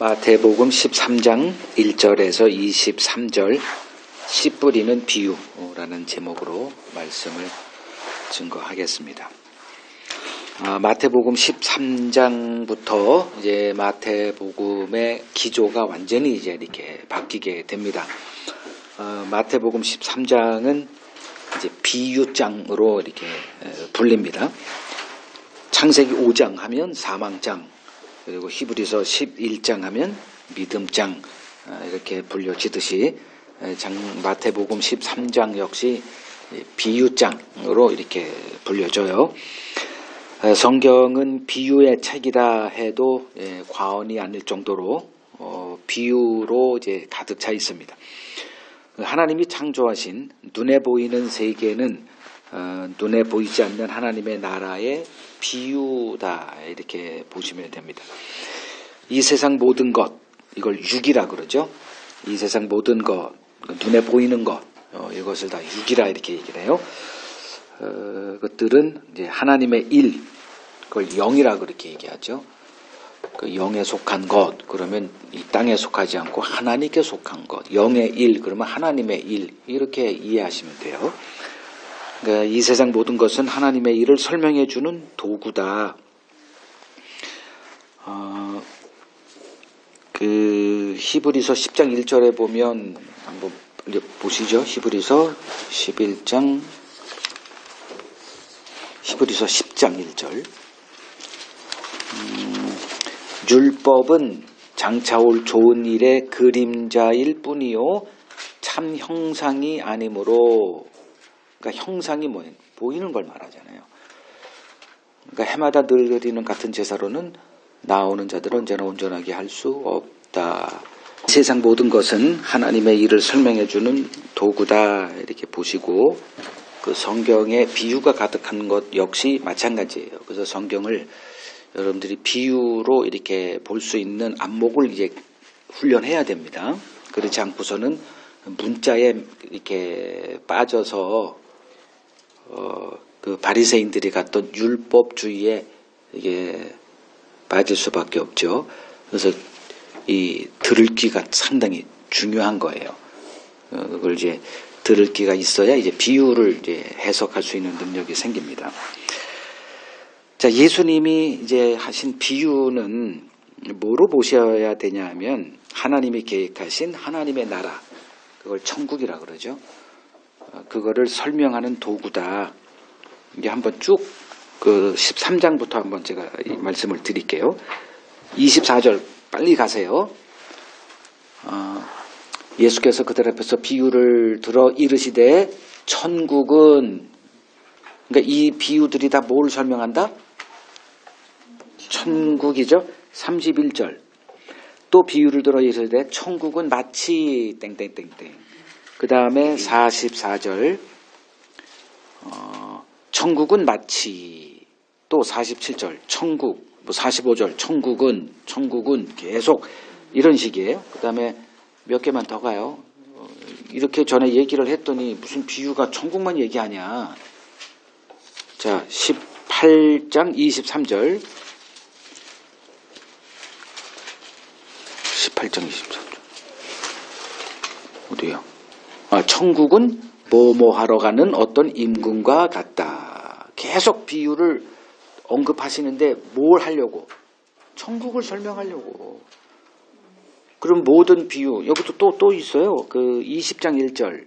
마태복음 13장 1절에서 23절 씨 뿌리는 비유라는 제목으로 말씀을 증거하겠습니다. 마태복음 13장부터 이제 마태복음의 기조가 완전히 이제 이렇게 바뀌게 됩니다. 마태복음 13장은 이제 비유장으로 이렇게 불립니다. 창세기 5장 하면 사망장, 그리고 히브리서 11장 하면 믿음장, 이렇게 불려지듯이 마태복음 13장 역시 비유장으로 이렇게 불려져요. 성경은 비유의 책이라 해도 과언이 아닐 정도로 비유로 이제 가득 차 있습니다. 하나님이 창조하신 눈에 보이는 세계는 눈에 보이지 않는 하나님의 나라의 비유다, 이렇게 보시면 됩니다. 이 세상 모든 것, 이걸 육이라 그러죠. 이 세상 모든 것, 눈에 보이는 것, 이것을 다 육이라 이렇게 얘기를 해요. 그것들은 이제 하나님의 일, 그걸 영이라 그렇게 얘기하죠. 그 영에 속한 것, 그러면 이 땅에 속하지 않고 하나님께 속한 것. 영의 일, 그러면 하나님의 일, 이렇게 이해하시면 돼요. 그러니까 이 세상 모든 것은 하나님의 일을 설명해 주는 도구다. 히브리서 10장 1절에 보면 한번 보시죠. 히브리서 10장 1절. 율법은 장차올 좋은 일의 그림자일 뿐이요 참 형상이 아니므로. 그러니까 형상이 뭐예요? 보이는 걸 말하잖아요. 그러니까 해마다 늘 드리는 같은 제사로는 나오는 자들은 언제나 온전하게 할 수 없다. 세상 모든 것은 하나님의 일을 설명해 주는 도구다, 이렇게 보시고, 그 성경에 비유가 가득한 것 역시 마찬가지예요. 그래서 성경을 여러분들이 비유로 이렇게 볼 수 있는 안목을 이제 훈련해야 됩니다. 그렇지 않고서는 문자에 이렇게 빠져서 그 바리새인들이 갔던 율법주의에 이게 빠질 수밖에 없죠. 그래서 이 들을 귀가 상당히 중요한 거예요. 그걸 이제 들을 귀가 있어야 이제 비유를 이제 해석할 수 있는 능력이 생깁니다. 자, 예수님이 이제 하신 비유는 뭐로 보셔야 되냐 하면 하나님이 계획하신 하나님의 나라, 그걸 천국이라 그러죠. 그거를 설명하는 도구다. 이제 한번 쭉 그 13장부터 한번 제가 이 말씀을 드릴게요. 24절 빨리 가세요. 예수께서 그들 앞에서 비유를 들어 이르시되 천국은, 그러니까 이 비유들이 다 뭘 설명한다? 천국이죠. 31절 또 비유를 들어 이르시되 천국은 마치 땡땡땡땡. 그 다음에 44절 천국은 마치, 또 47절 천국, 뭐 45절 천국은 계속 이런 식이에요. 그 다음에 몇 개만 더 가요. 이렇게 전에 얘기를 했더니 무슨 비유가 천국만 얘기하냐. 자, 18장 23절 18장 23절 어디요? 천국은 뭐뭐 하러 가는 어떤 임금과 같다. 계속 비유를 언급하시는데 뭘 하려고? 천국을 설명하려고. 그럼 모든 비유, 여기도 또 있어요. 그 20장 1절.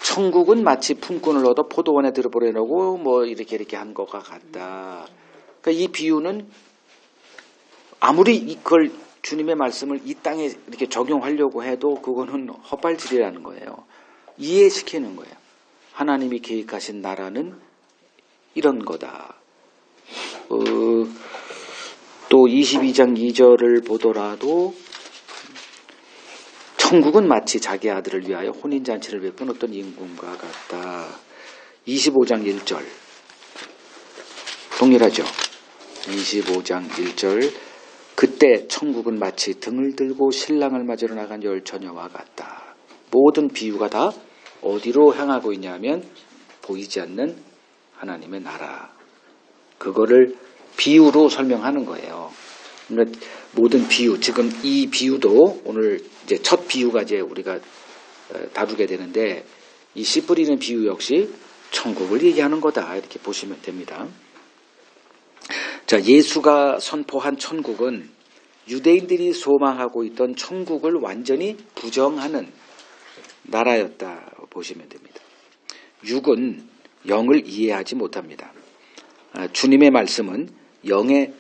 천국은 마치 품꾼을 얻어 포도원에 들어보려고 뭐 이렇게 한 것과 같다. 그러니까 이 비유는 아무리 이걸 주님의 말씀을 이 땅에 이렇게 적용하려고 해도 그거는 헛발질이라는 거예요. 이해시키는 거예요. 하나님이 계획하신 나라는 이런 거다. 또 22장 2절을 보더라도 천국은 마치 자기 아들을 위하여 혼인잔치를 베푼 어떤 임금과 같다. 25장 1절 동일하죠. 25장 1절 그때 천국은 마치 등을 들고 신랑을 맞으러 나간 열 처녀와 같다. 모든 비유가 다 어디로 향하고 있냐면 보이지 않는 하나님의 나라. 그거를 비유로 설명하는 거예요. 그러니까 모든 비유, 지금 이 비유도 오늘 이제 첫 비유가 이제 우리가 다루게 되는데, 이 씨 뿌리는 비유 역시 천국을 얘기하는 거다, 이렇게 보시면 됩니다. 자, 예수가 선포한 천국은 유대인들이 소망하고 있던 천국을 완전히 부정하는 나라였다 보시면 됩니다. 육은 영을 이해하지 못합니다. 주님의 말씀은 영에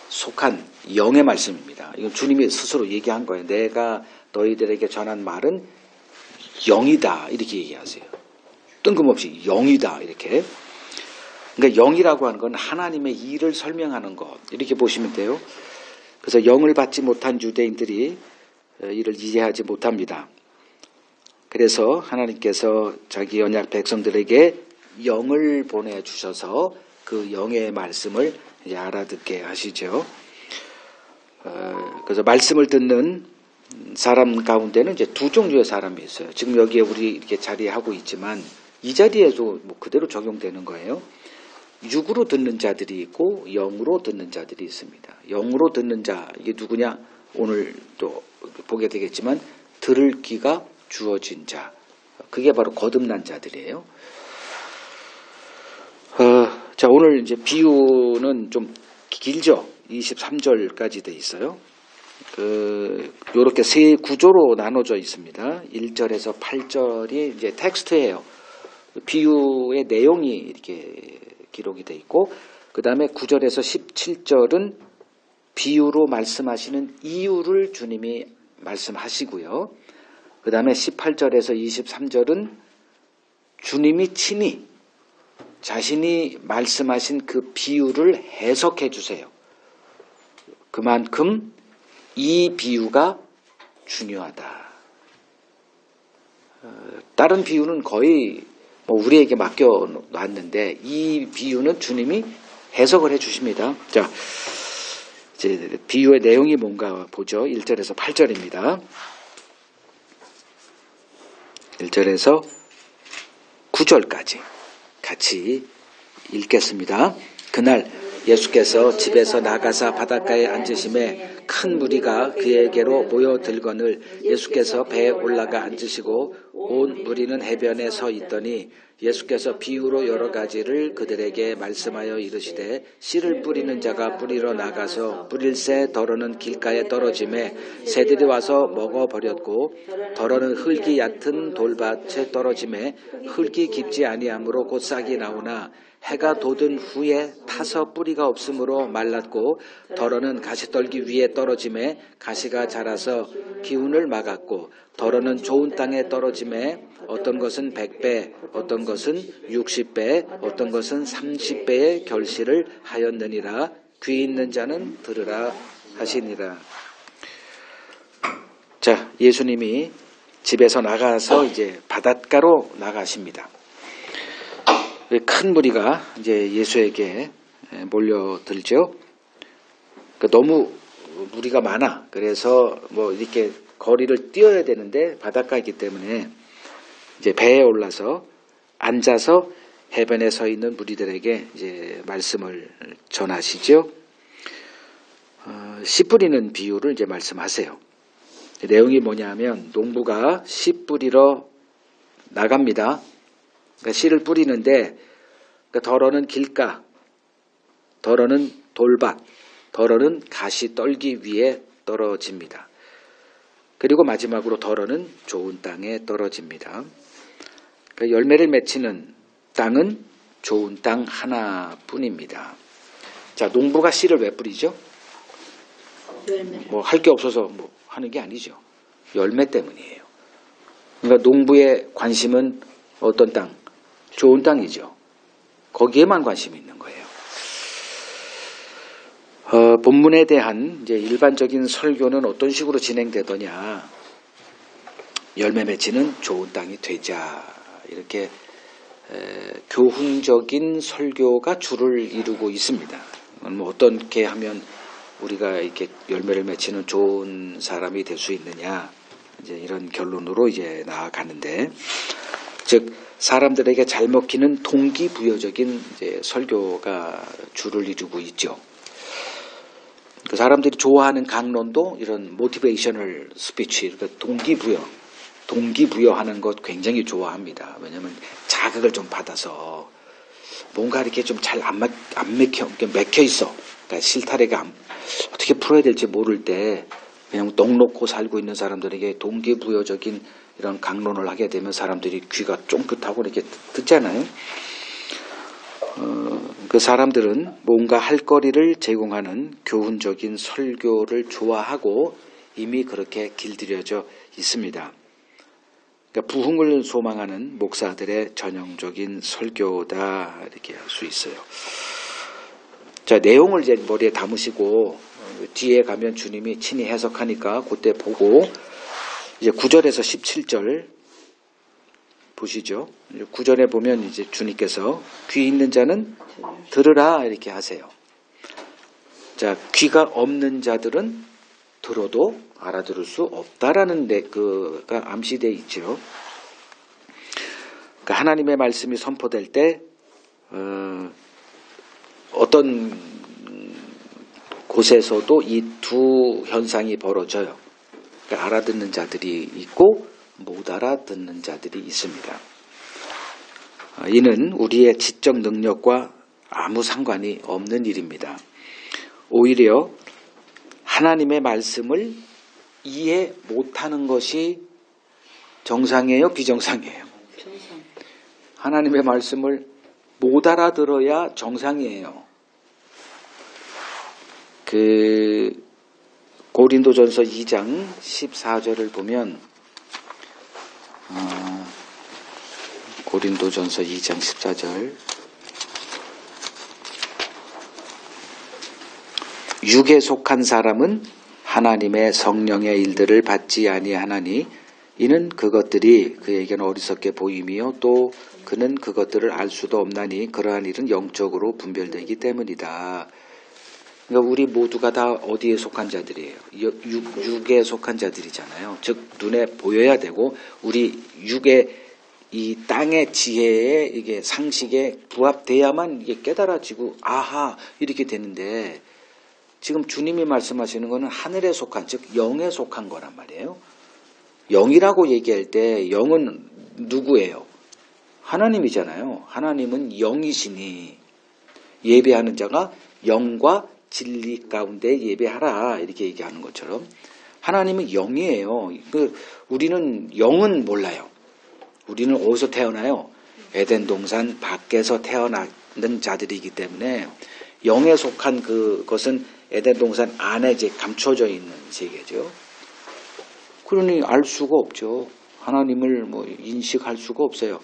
속한 영의 말씀입니다. 이건 주님이 스스로 얘기한 거예요. 내가 너희들에게 전한 말은 영이다, 이렇게 얘기하세요. 뜬금없이 영이다, 이렇게. 그러니까 영이라고 하는 건 하나님의 일을 설명하는 것, 이렇게 보시면 돼요. 그래서 영을 받지 못한 유대인들이 이를 이해하지 못합니다. 그래서 하나님께서 자기 언약 백성들에게 영을 보내주셔서 그 영의 말씀을 이제 알아듣게 하시죠. 그래서 말씀을 듣는 사람 가운데는 이제 두 종류의 사람이 있어요. 지금 여기에 우리 이렇게 자리하고 있지만 이 자리에도 뭐 그대로 적용되는 거예요. 육으로 듣는 자들이 있고 영으로 듣는 자들이 있습니다. 영으로 듣는 자, 이게 누구냐? 오늘 또 보게 되겠지만 들을 귀가 주어진 자, 그게 바로 거듭난 자들이에요. 자, 오늘 이제 비유는 좀 길죠. 23절까지 돼 있어요. 요렇게 세 구조로 나눠져 있습니다. 1절에서 8절이 이제 텍스트예요. 비유의 내용이 이렇게 기록이 돼 있고, 그 다음에 9절에서 17절은 비유로 말씀하시는 이유를 주님이 말씀하시고요. 그 다음에 18절에서 23절은 주님이 친히 자신이 말씀하신 그 비유를 해석해 주세요. 그만큼 이 비유가 중요하다. 다른 비유는 거의 우리에게 맡겨놨는데 이 비유는 주님이 해석을 해 주십니다. 자, 이제 비유의 내용이 뭔가 보죠. 1절에서 8절입니다. 1절에서 9절까지 같이 읽겠습니다. 그날 예수께서 집에서 나가사 바닷가에 앉으심에 큰 무리가 그에게로 모여들거늘 예수께서 배에 올라가 앉으시고 온 무리는 해변에 서 있더니 예수께서 비유로 여러 가지를 그들에게 말씀하여 이르시되 씨를 뿌리는 자가 뿌리러 나가서 뿌릴새 더러는 길가에 떨어짐에 새들이 와서 먹어버렸고 더러는 흙이 얕은 돌밭에 떨어짐에 흙이 깊지 아니하므로 곧 싹이 나오나 해가 돋은 후에 타서 뿌리가 없으므로 말랐고 더러는 가시떨기 위에 떨어짐에 가시가 자라서 기운을 막았고 더러는 좋은 땅에 떨어짐에 어떤 것은 100배, 어떤 것은 60배, 어떤 것은 30배의 결실을 하였느니라. 귀 있는 자는 들으라 하시니라. 자, 예수님이 집에서 나가서 이제 바닷가로 나가십니다. 큰 무리가 이제 예수에게 몰려들죠. 너무 무리가 많아. 그래서 이렇게 거리를 뛰어야 되는데 바닷가이기 때문에 이제 배에 올라서 앉아서 해변에 서 있는 무리들에게 이제 말씀을 전하시죠. 씨 뿌리는 비유를 이제 말씀하세요. 내용이 뭐냐면 농부가 씨 뿌리러 나갑니다. 그러니까 씨를 뿌리는데 더러는 길가, 더러는 돌밭, 더러는 가시 떨기 위에 떨어집니다. 그리고 마지막으로 더러는 좋은 땅에 떨어집니다. 그러니까 열매를 맺히는 땅은 좋은 땅 하나뿐입니다. 자, 농부가 씨를 왜 뿌리죠? 할 게 없어서 하는 게 아니죠. 열매 때문이에요. 그러니까 농부의 관심은 어떤 땅? 좋은 땅이죠. 거기에만 관심이 있는 거예요. 본문에 대한 이제 일반적인 설교는 어떤 식으로 진행되더냐? 열매 맺히는 좋은 땅이 되자, 이렇게 교훈적인 설교가 주를 이루고 있습니다. 어떻게 하면 우리가 이렇게 열매를 맺히는 좋은 사람이 될 수 있느냐? 이제 이런 결론으로 이제 나아가는데, 즉 사람들에게 잘 먹히는 동기부여적인 이제 설교가 주를 이루고 있죠. 그 사람들이 좋아하는 강론도 이런 모티베이셔널 스피치, 그러니까 동기부여하는 것 굉장히 좋아합니다. 왜냐하면 자극을 좀 받아서 뭔가 이렇게 좀 잘 안 맥혀 있어. 그러니까 실타래가 어떻게 풀어야 될지 모를 때 그냥 넋 놓고 살고 있는 사람들에게 동기부여적인 이런 강론을 하게 되면 사람들이 귀가 쫑긋하고 이렇게 듣잖아요. 그 사람들은 뭔가 할 거리를 제공하는 교훈적인 설교를 좋아하고 이미 그렇게 길들여져 있습니다. 그러니까 부흥을 소망하는 목사들의 전형적인 설교다 이렇게 할 수 있어요. 자, 내용을 이제 머리에 담으시고 뒤에 가면 주님이 친히 해석하니까 그때 보고 이제 9절에서 17절 보시죠. 9절에 보면 이제 주님께서 귀 있는 자는 들으라 이렇게 하세요. 자, 귀가 없는 자들은 들어도 알아들을 수 없다라는 그가 암시되어 있죠. 그러니까 하나님의 말씀이 선포될 때 어떤 곳에서도 이 두 현상이 벌어져요. 그러니까 알아듣는 자들이 있고 못 알아듣는 자들이 있습니다. 이는 우리의 지적 능력과 아무 상관이 없는 일입니다. 오히려 하나님의 말씀을 이해 못하는 것이 정상이에요? 비정상이에요? 정상. 하나님의 말씀을 못 알아들어야 정상이에요. 고린도전서 2장 14절을 보면 고린도전서 2장 14절 육에 속한 사람은 하나님의 성령의 일들을 받지 아니하나니 이는 그것들이 그에게는 어리석게 보임이요 또 그는 그것들을 알 수도 없나니 그러한 일은 영적으로 분별되기 때문이다. 그러니까 우리 모두가 다 어디에 속한 자들이에요? 육에 속한 자들이잖아요. 즉 눈에 보여야 되고 우리 육의 이 땅의 지혜에 이게 상식에 부합돼야만 이게 깨달아지고 아하 이렇게 되는데 지금 주님이 말씀하시는 것은 하늘에 속한 즉 영에 속한 거란 말이에요. 영이라고 얘기할 때 영은 누구예요? 하나님이잖아요. 하나님은 영이시니 예배하는 자가 영과 진리 가운데 예배하라 이렇게 얘기하는 것처럼 하나님은 영이에요. 우리는 영은 몰라요. 우리는 어디서 태어나요? 에덴 동산 밖에서 태어난 자들이기 때문에 영에 속한 그것은 에덴 동산 안에 이제 감춰져 있는 세계죠. 그러니 알 수가 없죠. 하나님을 인식할 수가 없어요.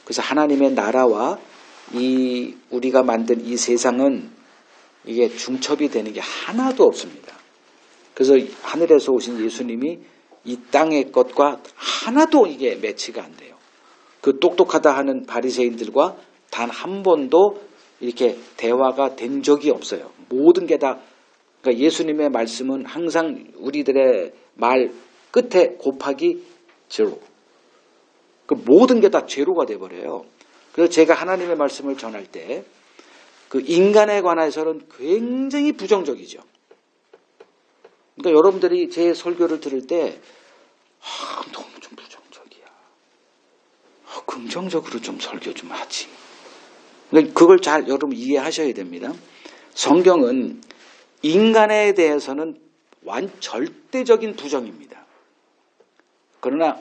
그래서 하나님의 나라와 이 우리가 만든 이 세상은 이게 중첩이 되는 게 하나도 없습니다. 그래서 하늘에서 오신 예수님이 이 땅의 것과 하나도 이게 매치가 안 돼요. 그 똑똑하다 하는 바리새인들과 단 한 번도 이렇게 대화가 된 적이 없어요. 모든 게 다 그러니까 예수님의 말씀은 항상 우리들의 말 끝에 곱하기 제로. 그 모든 게 다 제로가 돼버려요. 그래서 제가 하나님의 말씀을 전할 때 그 인간에 관해서는 굉장히 부정적이죠. 그러니까 여러분들이 제 설교를 들을 때 너무 좀 부정적이야. 긍정적으로 좀 설교 좀 하지. 그걸 잘 여러분 이해하셔야 됩니다. 성경은 인간에 대해서는 절대적인 부정입니다. 그러나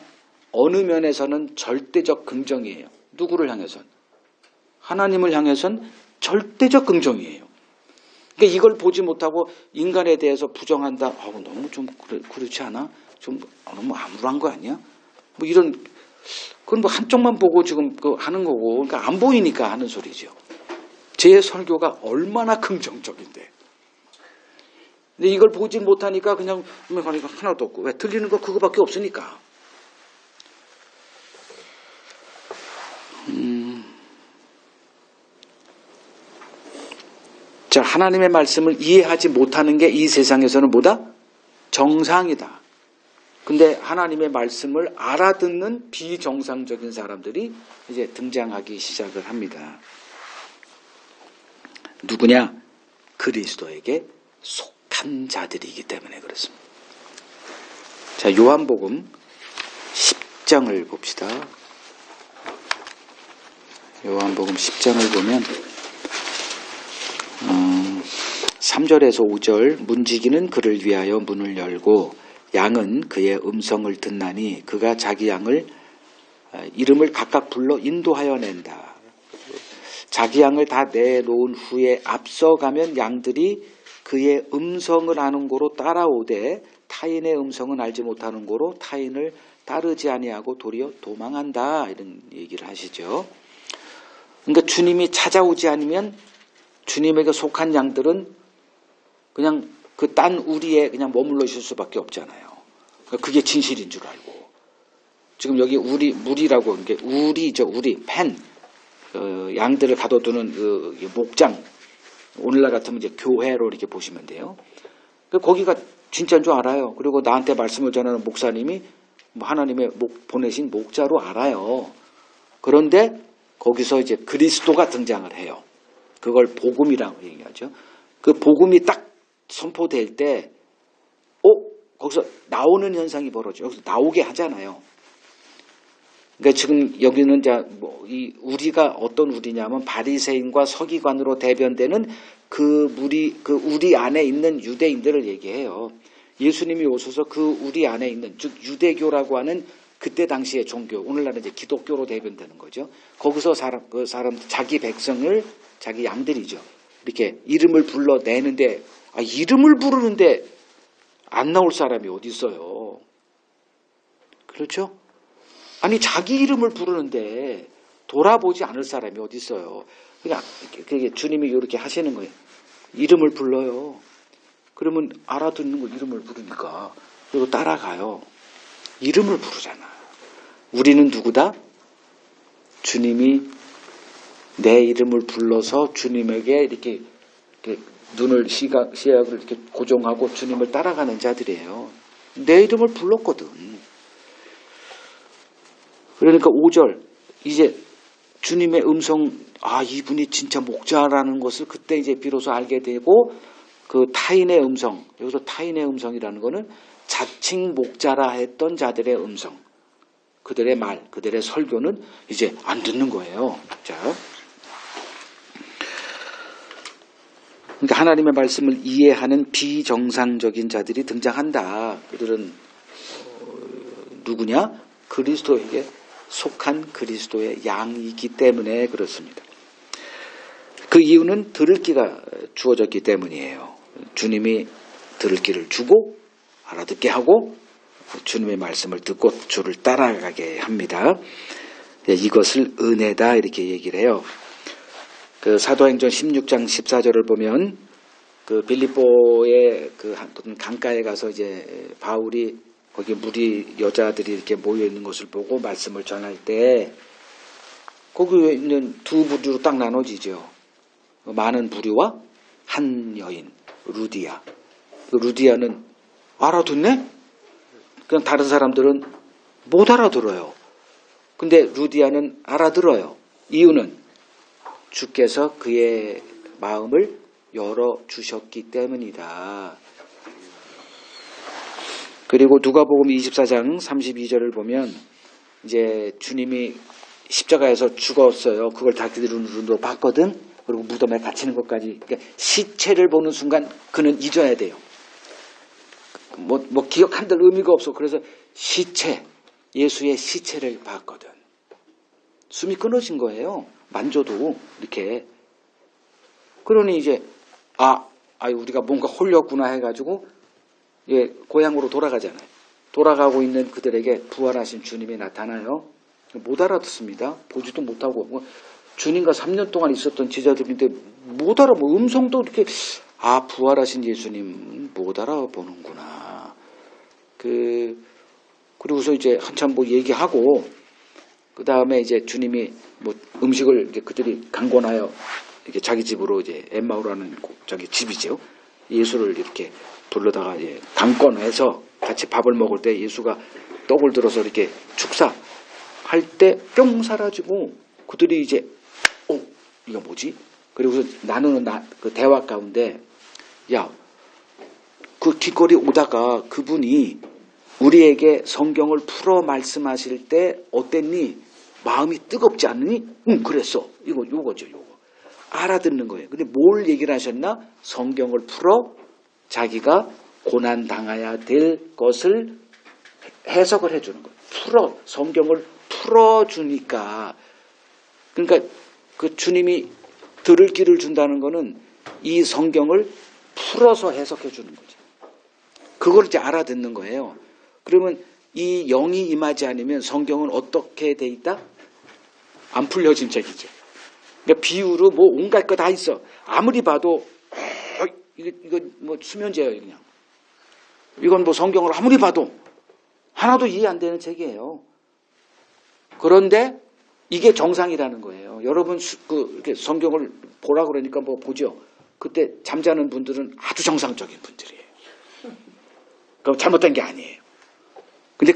어느 면에서는 절대적 긍정이에요. 누구를 향해서는? 하나님을 향해서는 절대적 긍정이에요. 그러니까 이걸 보지 못하고 인간에 대해서 부정한다. 너무 좀 그렇지 않아? 좀 너무 암울한 거 아니야? 이런 그건 한쪽만 보고 지금 하는 거고 그러니까 안 보이니까 하는 소리죠. 제 설교가 얼마나 긍정적인데. 근데 이걸 보지 못하니까 그냥 가니까 하나도 없고 왜 들리는 거 그거밖에 없으니까. 자, 하나님의 말씀을 이해하지 못하는 게 이 세상에서는 뭐다? 정상이다. 근데 하나님의 말씀을 알아듣는 비정상적인 사람들이 이제 등장하기 시작을 합니다. 누구냐? 그리스도에게 속한 악한 자들이기 때문에 그렇습니다. 자, 요한복음 10장을 봅시다. 요한복음 10장을 보면 3절에서 5절 문지기는 그를 위하여 문을 열고 양은 그의 음성을 듣나니 그가 자기 양을 이름을 각각 불러 인도하여 낸다. 자기 양을 다 내놓은 후에 앞서가면 양들이 그의 음성을 아는 고로 따라오되 타인의 음성은 알지 못하는 고로 타인을 따르지 아니하고 도리어 도망한다. 이런 얘기를 하시죠. 그러니까 주님이 찾아오지 않으면 주님에게 속한 양들은 그냥 그 딴 우리에 그냥 머물러 있을 수밖에 없잖아요. 그게 진실인 줄 알고. 지금 여기 무리라고 이게 우리죠. 우리 펜 양들을 가둬두는 그 목장. 오늘날 같으면 이제 교회로 이렇게 보시면 돼요. 거기가 진짜인 줄 알아요. 그리고 나한테 말씀을 전하는 목사님이 하나님의 보내신 목자로 알아요. 그런데 거기서 이제 그리스도가 등장을 해요. 그걸 복음이라고 얘기하죠. 그 복음이 딱 선포될 때, 거기서 나오는 현상이 벌어져요. 여기서 나오게 하잖아요. 그러니까 지금 여기는 이제 우리가 어떤 우리냐면 바리새인과 서기관으로 대변되는 그 우리 안에 있는 유대인들을 얘기해요. 예수님이 오셔서 그 우리 안에 있는 즉 유대교라고 하는 그때 당시의 종교, 오늘날은 이제 기독교로 대변되는 거죠. 거기서 사람 자기 백성을 자기 양들이죠. 이렇게 이름을 불러내는데 이름을 부르는데 안 나올 사람이 어디 있어요? 그렇죠? 아니 자기 이름을 부르는데 돌아보지 않을 사람이 어디 있어요? 그러니까 그게 주님이 이렇게 하시는 거예요. 이름을 불러요. 그러면 알아듣는 거 이름을 부르니까 그리고 따라가요. 이름을 부르잖아. 우리는 누구다? 주님이 내 이름을 불러서 주님에게 이렇게 눈을 시각을 이렇게 고정하고 주님을 따라가는 자들이에요. 내 이름을 불렀거든. 그러니까 5절 이제 주님의 음성 이분이 진짜 목자라는 것을 그때 이제 비로소 알게 되고 그 타인의 음성 여기서 타인의 음성이라는 거는 자칭 목자라 했던 자들의 음성 그들의 말 그들의 설교는 이제 안 듣는 거예요. 자, 그러니까 하나님의 말씀을 이해하는 비정상적인 자들이 등장한다. 그들은 누구냐? 그리스도에게 속한 그리스도의 양이기 때문에 그렇습니다. 그 이유는 들을 귀가 주어졌기 때문이에요. 주님이 들을 귀를 주고 알아듣게 하고 주님의 말씀을 듣고 주를 따라가게 합니다. 이것을 은혜다 이렇게 얘기를 해요. 그 사도행전 16장 14절을 보면 그 빌립보의 그 강가에 가서 이제 바울이 거기 무리 여자들이 이렇게 모여 있는 것을 보고 말씀을 전할 때 거기에 있는 두 부류로 딱 나눠지죠. 많은 부류와 한 여인 루디아. 그 루디아는 알아듣네? 그냥 다른 사람들은 못 알아들어요. 근데 루디아는 알아들어요. 이유는 주께서 그의 마음을 열어주셨기 때문이다. 그리고 누가복음 24장 32절을 보면 이제 주님이 십자가에서 죽었어요. 그걸 다 그들은 눈으로 봤거든. 그리고 무덤에 갇히는 것까지. 그러니까 시체를 보는 순간 그는 잊어야 돼요. 뭐 기억한들 의미가 없어. 그래서 예수의 시체를 봤거든. 숨이 끊어진 거예요. 만져도 이렇게. 그러니 이제 우리가 뭔가 홀렸구나 해가지고 고향으로 돌아가잖아요. 돌아가고 있는 그들에게 부활하신 주님이 나타나요. 못 알아듣습니다. 보지도 못하고 주님과 3년 동안 있었던 제자들인데 못 알아. 음성도 이렇게 부활하신 예수님 못 알아보는구나. 그리고서 이제 한참 얘기하고 그 다음에 이제 주님이 음식을 이제 그들이 강권하여 이렇게 자기 집으로 이제 엠마오라는 자기 집이죠. 예수를 이렇게 불러다가 강권해서 같이 밥을 먹을 때 예수가 떡을 들어서 이렇게 축사할 때 뿅 사라지고 그들이 이제 이거 뭐지? 그리고서 나누는 그 대화 가운데 그 길거리 오다가 그분이 우리에게 성경을 풀어 말씀하실 때 어땠니? 마음이 뜨겁지 않으니? 응, 그랬어. 요거죠, 요거. 알아듣는 거예요. 근데 뭘 얘기를 하셨나? 성경을 풀어 자기가 고난 당해야 될 것을 해석을 해주는 거예요. 성경을 풀어주니까. 그러니까 그 주님이 들을 길을 준다는 거는 이 성경을 풀어서 해석해 주는 거죠. 그걸 이제 알아듣는 거예요. 그러면 이 영이 임하지 않으면 성경은 어떻게 돼 있다? 안 풀려진 책이죠. 그러니까 비유로 뭐 온갖 거 다 있어. 아무리 봐도 이거 뭐 수면제예요, 그냥. 이건 뭐 성경을 아무리 봐도 하나도 이해 안 되는 책이에요. 그런데 이게 정상이라는 거예요. 여러분 이렇게 성경을 보라 그러니까 뭐 보죠. 그때 잠자는 분들은 아주 정상적인 분들이에요. 그럼 잘못된 게 아니에요. 근데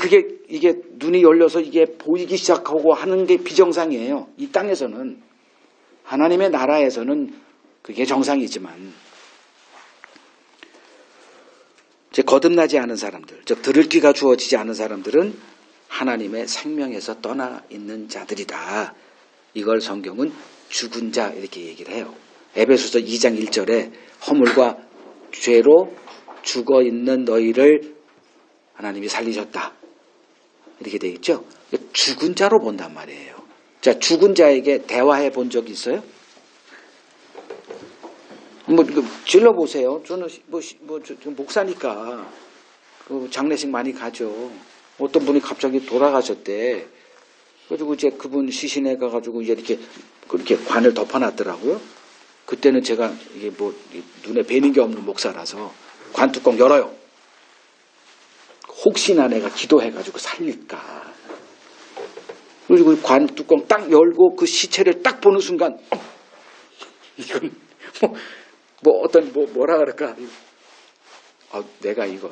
이게 눈이 열려서 이게 보이기 시작하고 하는 게 비정상이에요. 이 땅에서는. 하나님의 나라에서는 그게 정상이지만 이제 거듭나지 않은 사람들, 즉 들을 귀가 주어지지 않은 사람들은 하나님의 생명에서 떠나 있는 자들이다. 이걸 성경은 죽은 자 이렇게 얘기를 해요. 에베소서 2장 1절에 허물과 죄로 죽어 있는 너희를 하나님이 살리셨다. 이렇게 되어 있죠. 죽은 자로 본단 말이에요. 자, 죽은 자에게 대화해 본 적 있어요? 뭐 질러보세요. 저는 목사니까 장례식 많이 가죠. 어떤 분이 갑자기 돌아가셨대. 그래가지고 이제 그분 시신에 가가지고 이제 이렇게 그렇게 관을 덮어놨더라고요. 그때는 제가 이게 뭐 눈에 뵈는 게 없는 목사라서 관 뚜껑 열어요. 혹시나 내가 기도해가지고 살릴까. 그리고 관 뚜껑 딱 열고 그 시체를 딱 보는 순간, 이건 뭐라 그럴까. 내가 이거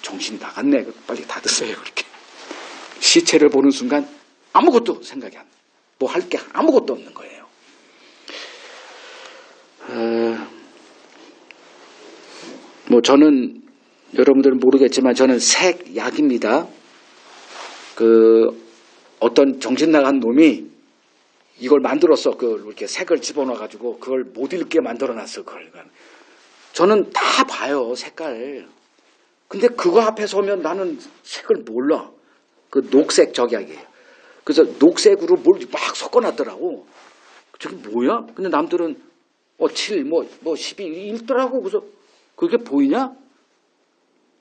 정신이 나갔네. 빨리 닫으세요. 그렇게. 시체를 보는 순간 아무것도 생각이 안 나. 뭐 할 게 아무것도 없는 거예요. 저는 여러분들은 모르겠지만 저는 색약입니다. 어떤 정신 나간 놈이 이걸 만들었어. 이렇게 색을 집어넣어가지고 그걸 못 읽게 만들어놨어. 저는 다 봐요, 색깔. 근데 그거 앞에 서면 나는 색을 몰라. 녹색 적약이에요. 그래서 녹색으로 뭘 막 섞어놨더라고. 저게 뭐야? 근데 남들은 7, 12 읽더라고. 그래서 그게 보이냐?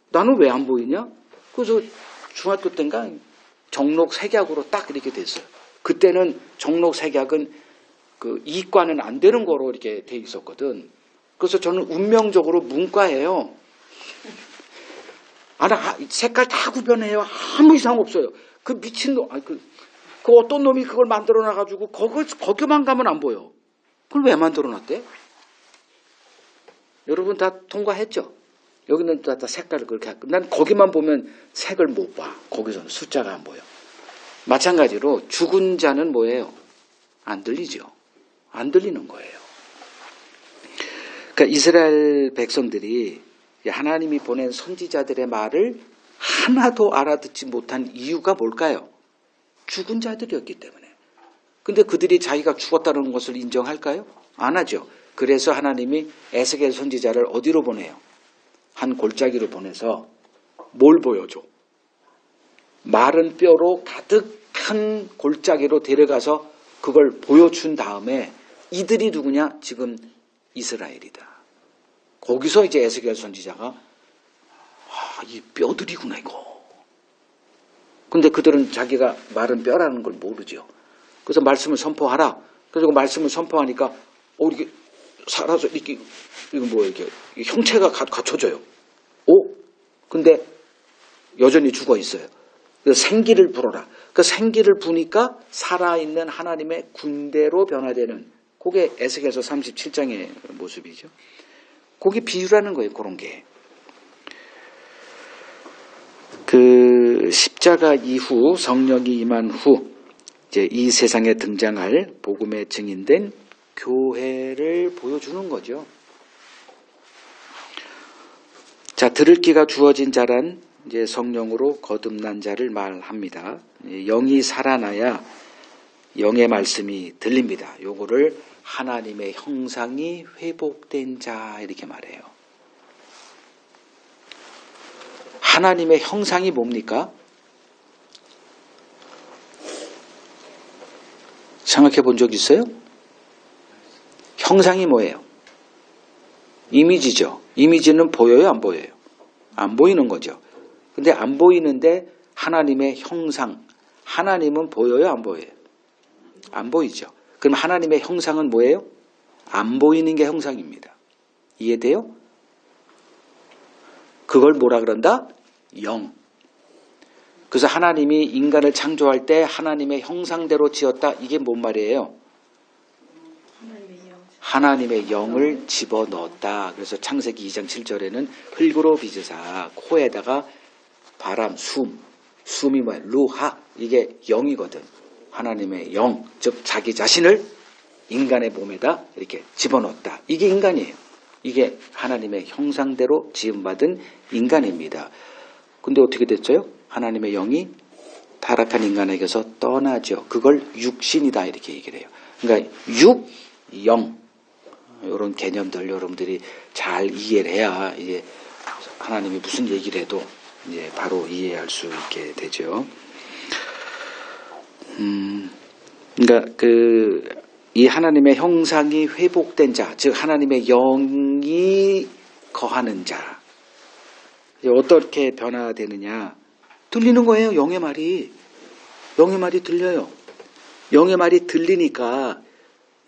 나는 왜 안 보이냐? 그래서 중학교 때인가 정록 색약으로 딱 이렇게 됐어요. 그때는 정록 색약은 이과는 안 되는 거로 이렇게 돼 있었거든. 그래서 저는 운명적으로 문과예요. 색깔 다 구별해요. 아무 이상 없어요. 그 미친놈, 그 어떤 놈이 그걸 만들어 놔가지고 거기만 가면 안 보여. 그걸 왜 만들어 놨대? 여러분 다 통과했죠? 여기는 다 색깔을 그렇게 하고. 난 거기만 보면 색을 못 봐. 거기서는 숫자가 안 보여. 마찬가지로 죽은 자는 뭐예요? 안 들리죠. 안 들리는 거예요. 그러니까 이스라엘 백성들이 하나님이 보낸 선지자들의 말을 하나도 알아듣지 못한 이유가 뭘까요? 죽은 자들이었기 때문에. 근데 그들이 자기가 죽었다는 것을 인정할까요? 안 하죠. 그래서 하나님이 에스겔 선지자를 어디로 보내요? 한 골짜기로 보내서 뭘 보여줘? 마른 뼈로 가득한 골짜기로 데려가서 그걸 보여준 다음에 이들이 누구냐? 지금 이스라엘이다. 거기서 이제 에스겔 선지자가 이 뼈들이구나 이거. 근데 그들은 자기가 마른 뼈라는 걸 모르죠. 그래서 말씀을 선포하라. 그리고 말씀을 선포하니까 이렇게 살아서 이렇게 이렇게 형체가 갖춰져요. 근데 여전히 죽어 있어요. 그래서 생기를 불어라. 그 생기를 부니까 살아있는 하나님의 군대로 변화되는 그게 에스겔서 37장의 모습이죠. 그게 비유라는 거예요. 그런 게. 십자가 이후 성령이 임한 후 이제 이 세상에 등장할 복음의 증인된 교회를 보여주는 거죠. 자, 들을 귀가 주어진 자란 이제 성령으로 거듭난 자를 말합니다. 영이 살아나야 영의 말씀이 들립니다. 요거를 하나님의 형상이 회복된 자 이렇게 말해요. 하나님의 형상이 뭡니까? 생각해 본 적 있어요? 형상이 뭐예요? 이미지죠. 이미지는 보여요, 안 보여요? 안 보이는 거죠. 근데 안 보이는데 하나님의 형상, 하나님은 보여요, 안 보여요? 안 보이죠. 그럼 하나님의 형상은 뭐예요? 안 보이는 게 형상입니다. 이해돼요? 그걸 뭐라 그런다? 영. 그래서 하나님이 인간을 창조할 때 하나님의 형상대로 지었다. 이게 뭔 말이에요? 하나님의 영을 집어넣었다. 그래서 창세기 2장 7절에는 흙으로 빚으사 코에다가 바람, 숨이 뭐야? 루하. 이게 영이거든. 하나님의 영, 즉 자기 자신을 인간의 몸에다 이렇게 집어넣었다. 이게 인간이에요. 이게 하나님의 형상대로 지음받은 인간입니다. 근데 어떻게 됐어요? 하나님의 영이 타락한 인간에게서 떠나죠. 그걸 육신이다 이렇게 얘기를 해요. 그러니까 육, 영 이런 개념들 여러분들이 잘 이해를 해야 이제 하나님이 무슨 얘기를 해도 이제 바로 이해할 수 있게 되죠. 그러니까 이 하나님의 형상이 회복된 자, 즉 하나님의 영이 거하는 자, 어떻게 변화되느냐? 들리는 거예요. 영의 말이 들려요. 영의 말이 들리니까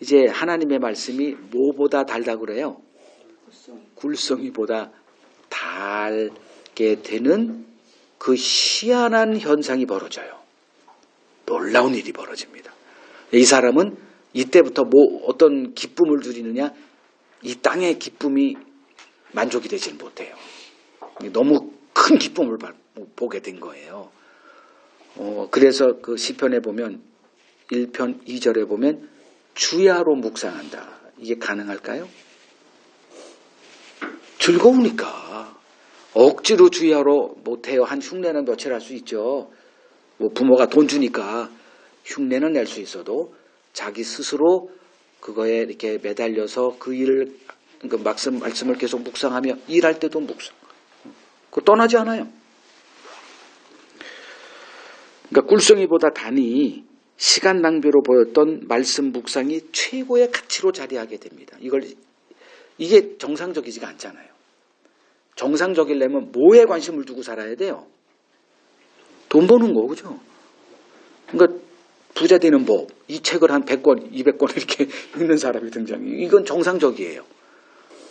이제 하나님의 말씀이 뭐보다 달다 그래요? 굴성이보다 달게 되는 그 희한한 현상이 벌어져요. 놀라운 일이 벌어집니다. 이 사람은 이때부터 어떤 기쁨을 누리느냐? 이 땅의 기쁨이 만족이 되지는 못해요. 너무 큰 기쁨을 보게 된 거예요. 그래서 그 시편에 보면 1편 2절에 보면 주야로 묵상한다. 이게 가능할까요? 즐거우니까. 억지로 주야로 못해요. 한 흉내는 며칠 할 수 있죠. 뭐 부모가 돈 주니까 흉내는 낼 수 있어도 자기 스스로 그거에 이렇게 매달려서 그 일을, 그 말씀을 계속 묵상하며 일할 때도 묵상. 그거 떠나지 않아요. 그러니까 꿀성이보다 단이 시간 낭비로 보였던 말씀 묵상이 최고의 가치로 자리하게 됩니다. 이게 정상적이지가 않잖아요. 정상적이려면 뭐에 관심을 두고 살아야 돼요? 돈 버는 거, 그죠? 그러니까 부자 되는 법, 이 책을 한 100권, 200권 이렇게 읽는 사람이 등장해요. 이건 정상적이에요.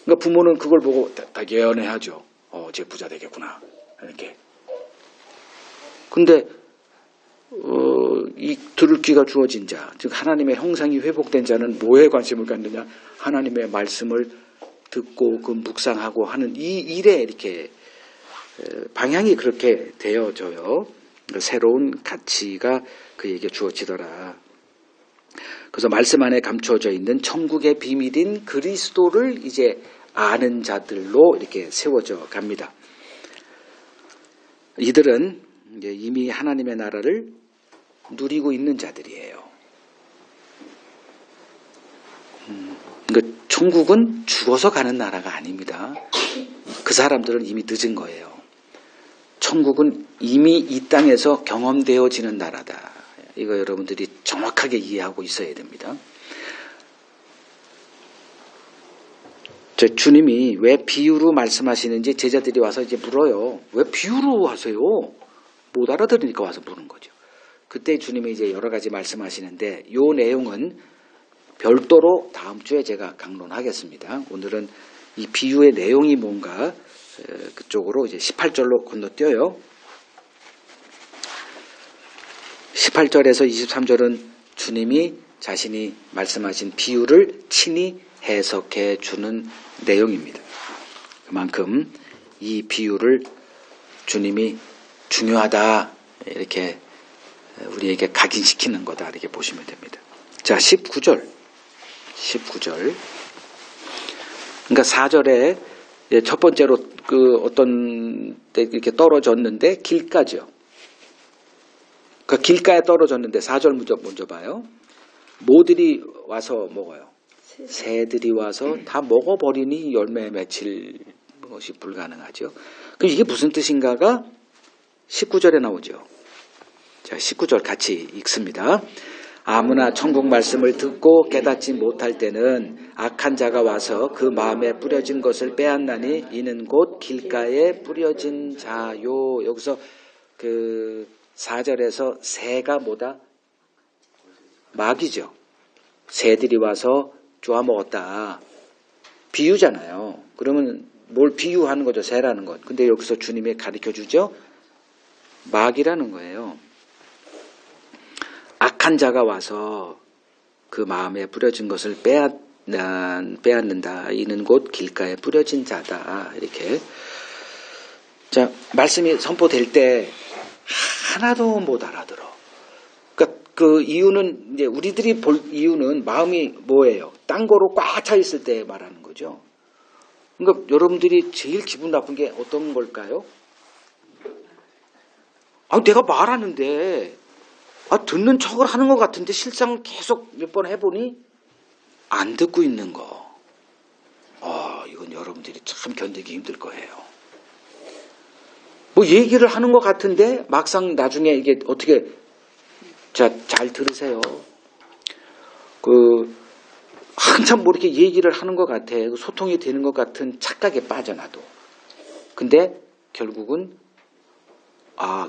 그러니까 부모는 그걸 보고 다 예언해야죠. 쟤 부자 되겠구나. 이렇게. 근데 이 들을 귀가 주어진 자, 즉 하나님의 형상이 회복된 자는 뭐에 관심을 갖느냐? 하나님의 말씀을 듣고 그 묵상하고 하는 이 일에 이렇게 방향이 그렇게 되어져요. 새로운 가치가 그에게 주어지더라. 그래서 말씀 안에 감추어져 있는 천국의 비밀인 그리스도를 이제 아는 자들로 이렇게 세워져 갑니다. 이들은 이제 이미 하나님의 나라를 누리고 있는 자들이에요. 그러니까 천국은 죽어서 가는 나라가 아닙니다. 그 사람들은 이미 늦은 거예요. 천국은 이미 이 땅에서 경험되어지는 나라다. 이거 여러분들이 정확하게 이해하고 있어야 됩니다. 주님이 왜 비유로 말씀하시는지 제자들이 와서 이제 물어요. 왜 비유로 하세요? 못 알아들으니까 와서 묻는 거죠. 그때 주님이 이제 여러 가지 말씀하시는데 이 내용은 별도로 다음 주에 제가 강론하겠습니다. 오늘은 이 비유의 내용이 뭔가 그쪽으로 이제 18절로 건너뛰어요. 18절에서 23절은 주님이 자신이 말씀하신 비유를 친히 해석해 주는 내용입니다. 그만큼 이 비유를 주님이 중요하다 이렇게 우리에게 각인시키는 거다 이렇게 보시면 됩니다. 자, 19절. 그러니까 4절에 첫 번째로 그 어떤 때 이렇게 떨어졌는데 길가죠. 그 길가에 떨어졌는데 4절 먼저 봐요. 모들이 와서 먹어요. 새들이 와서 다 먹어버리니 열매 맺힐 것이 불가능하죠. 그럼 이게 무슨 뜻인가가 19절에 나오죠. 자, 19절 같이 읽습니다. 아무나 천국 말씀을 듣고 깨닫지 못할 때는 악한 자가 와서 그 마음에 뿌려진 것을 빼앗나니 이는 곧 길가에 뿌려진 자요. 여기서 그 4절에서 새가 뭐다? 마귀죠. 새들이 와서 쪼아먹었다. 비유잖아요. 그러면 뭘 비유하는 거죠? 새라는 것. 근데 여기서 주님이 가르쳐주죠. 마귀라는 거예요. 악한 자가 와서 그 마음에 뿌려진 것을 빼앗는다. 이는 곧 길가에 뿌려진 자다. 이렇게. 자, 말씀이 선포될 때 하나도 못 알아들어. 그러니까 그 이유는 이제 우리들이 볼 이유는 마음이 뭐예요? 딴 거로 꽉 차 있을 때 말하는 거죠. 그러니까 여러분들이 제일 기분 나쁜 게 어떤 걸까요? 내가 말하는데 듣는 척을 하는 것 같은데 실상 계속 몇 번 해보니 안 듣고 있는 거. 이건 여러분들이 참 견디기 힘들 거예요. 뭐 얘기를 하는 것 같은데 막상 나중에 이게 어떻게 잘 들으세요. 한참 뭐 이렇게 얘기를 하는 것 같아. 소통이 되는 것 같은 착각에 빠져나도. 근데 결국은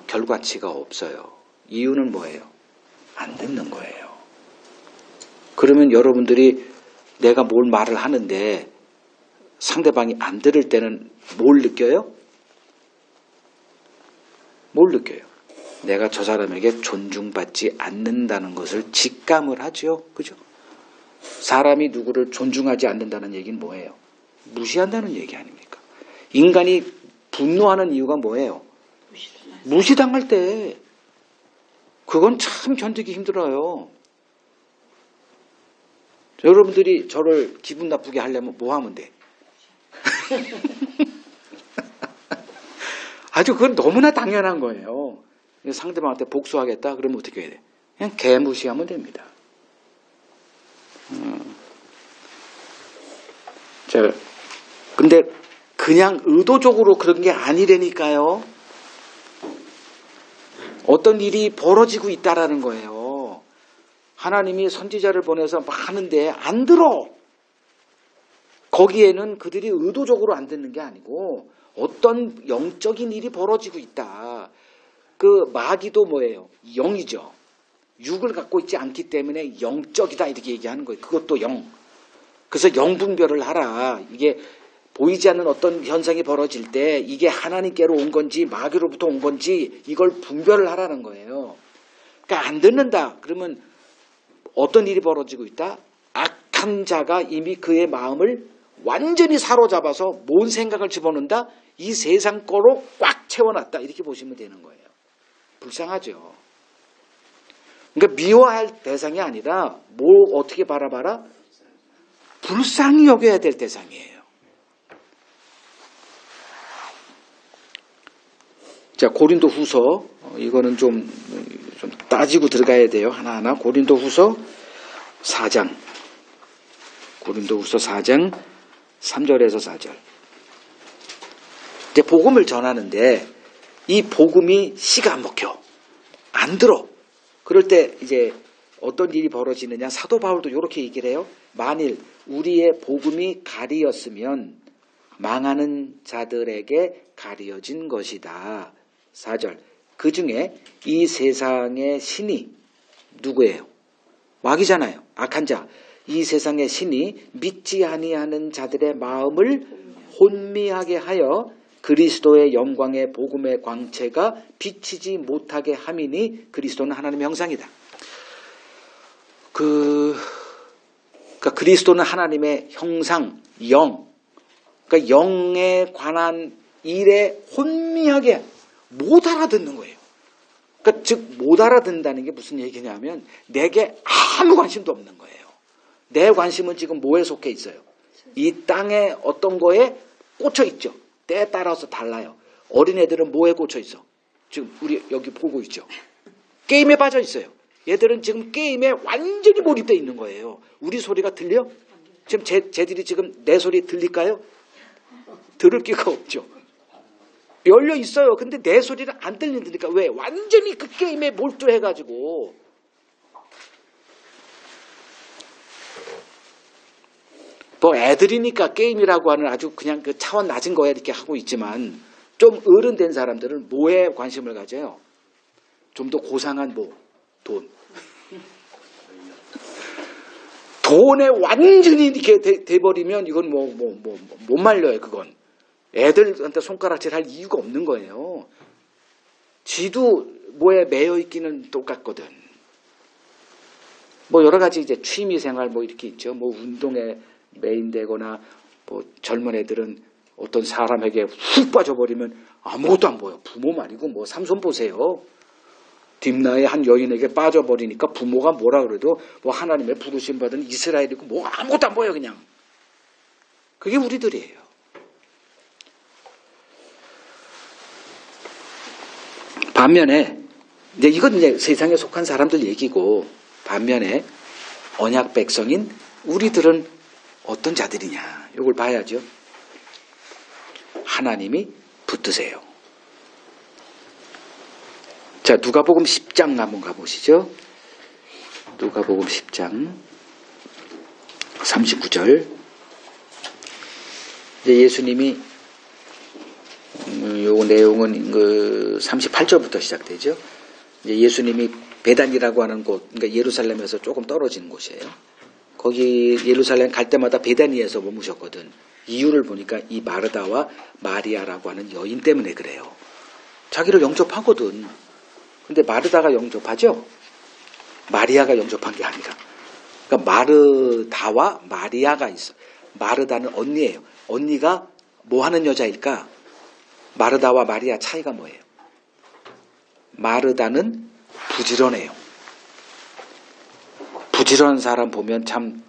결과치가 없어요. 이유는 뭐예요? 안 듣는 거예요. 그러면 여러분들이 내가 뭘 말을 하는데 상대방이 안 들을 때는 뭘 느껴요? 뭘 느껴요? 내가 저 사람에게 존중받지 않는다는 것을 직감을 하죠. 그죠? 사람이 누구를 존중하지 않는다는 얘기는 뭐예요? 무시한다는 얘기 아닙니까? 인간이 분노하는 이유가 뭐예요? 무시당할 때. 그건 참 견디기 힘들어요. 여러분들이 저를 기분 나쁘게 하려면 뭐 하면 돼? 아주 그건 너무나 당연한 거예요. 상대방한테 복수하겠다? 그러면 어떻게 해야 돼? 그냥 개무시하면 됩니다. 자, 근데 그냥 의도적으로 그런 게 아니라니까요. 어떤 일이 벌어지고 있다라는 거예요. 하나님이 선지자를 보내서 막 하는데 안 들어. 거기에는 그들이 의도적으로 안 듣는 게 아니고 어떤 영적인 일이 벌어지고 있다. 그 마귀도 뭐예요? 영이죠. 육을 갖고 있지 않기 때문에 영적이다 이렇게 얘기하는 거예요. 그것도 영. 그래서 영분별을 하라. 이게 보이지 않는 어떤 현상이 벌어질 때 이게 하나님께로 온 건지 마귀로부터 온 건지 이걸 분별을 하라는 거예요. 그러니까 안 듣는다. 그러면 어떤 일이 벌어지고 있다? 악한 자가 이미 그의 마음을 완전히 사로잡아서 뭔 생각을 집어넣는다? 이 세상 거로 꽉 채워놨다. 이렇게 보시면 되는 거예요. 불쌍하죠. 그러니까 미워할 대상이 아니라 뭐 어떻게 바라봐라? 불쌍히 여겨야 될 대상이에요. 자, 고린도 후서, 이거는 좀 따지고 들어가야 돼요. 하나하나. 고린도 후서 4장. 고린도 후서 4장 3절에서 4절. 이제 복음을 전하는데 이 복음이 씨가 안 먹혀. 안 들어. 그럴 때 이제 어떤 일이 벌어지느냐. 사도 바울도 이렇게 얘기를 해요. 만일 우리의 복음이 가리였으면 망하는 자들에게 가리어진 것이다. 4절. 그 중에 이 세상의 신이 누구예요? 마귀잖아요. 악한 자. 이 세상의 신이 믿지 아니하는 자들의 마음을 혼미하게 하여 그리스도의 영광의 복음의 광채가 비치지 못하게 함이니 그리스도는 하나님의 형상이다. 그러니까 그리스도는 하나님의 형상, 영. 그러니까 영에 관한 일에 혼미하게 못 알아듣는 거예요. 그러니까 즉 못 알아듣는다는 게 무슨 얘기냐면 내게 아무 관심도 없는 거예요. 내 관심은 지금 뭐에 속해 있어요? 이 땅의 어떤 거에 꽂혀 있죠. 때에 따라서 달라요. 어린애들은 뭐에 꽂혀 있어? 지금 우리 여기 보고 있죠. 게임에 빠져 있어요. 얘들은 지금 게임에 완전히 몰입되어 있는 거예요. 우리 소리가 들려? 지금 쟤들이 지금 내 소리 들릴까요? 들을 기가 없죠. 열려 있어요. 근데 내 소리는 안 들린다니까. 왜? 완전히 그 게임에 몰두해가지고. 뭐 애들이니까 게임이라고 하는 아주 그냥 그 차원 낮은 거에 이렇게 하고 있지만 좀 어른된 사람들은 뭐에 관심을 가져요? 좀 더 고상한 뭐? 돈. 돈에 완전히 이렇게 돼버리면 이건 못 말려요, 그건. 애들한테 손가락질 할 이유가 없는 거예요. 지도 뭐에 매여 있기는 똑같거든. 뭐 여러 가지 이제 취미 생활 뭐 이렇게 있죠. 뭐 운동에 메인되거나 뭐 젊은 애들은 어떤 사람에게 훅 빠져버리면 아무것도 안 보여. 부모 말이고 뭐 삼손 보세요. 딥나의 한 여인에게 빠져버리니까 부모가 뭐라 그래도 뭐 하나님의 부르심 받은 이스라엘이고 뭐 아무것도 안 보여 그냥. 그게 우리들이에요. 반면에 이건 이제 세상에 속한 사람들 얘기고 반면에 언약 백성인 우리들은 어떤 자들이냐 이걸 봐야죠. 하나님이 붙드세요. 자, 누가복음 10장 한번 가보시죠. 누가복음 10장 39절. 이제 예수님이 요 내용은 그 38절부터 시작되죠. 이제 예수님이 베단이라고 하는 곳, 그러니까 예루살렘에서 조금 떨어진 곳이에요. 거기 예루살렘 갈 때마다 베다니에서 머무셨거든. 이유를 보니까 이 마르다와 마리아라고 하는 여인 때문에 그래요. 자기를 영접하거든. 근데 마르다가 영접하죠? 마리아가 영접한 게 아니라. 그러니까 마르다와 마리아가 있어. 마르다는 언니예요. 언니가 뭐 하는 여자일까? 마르다와 마리아 차이가 뭐예요? 마르다는 부지런해요. 부지런한 사람 보면 참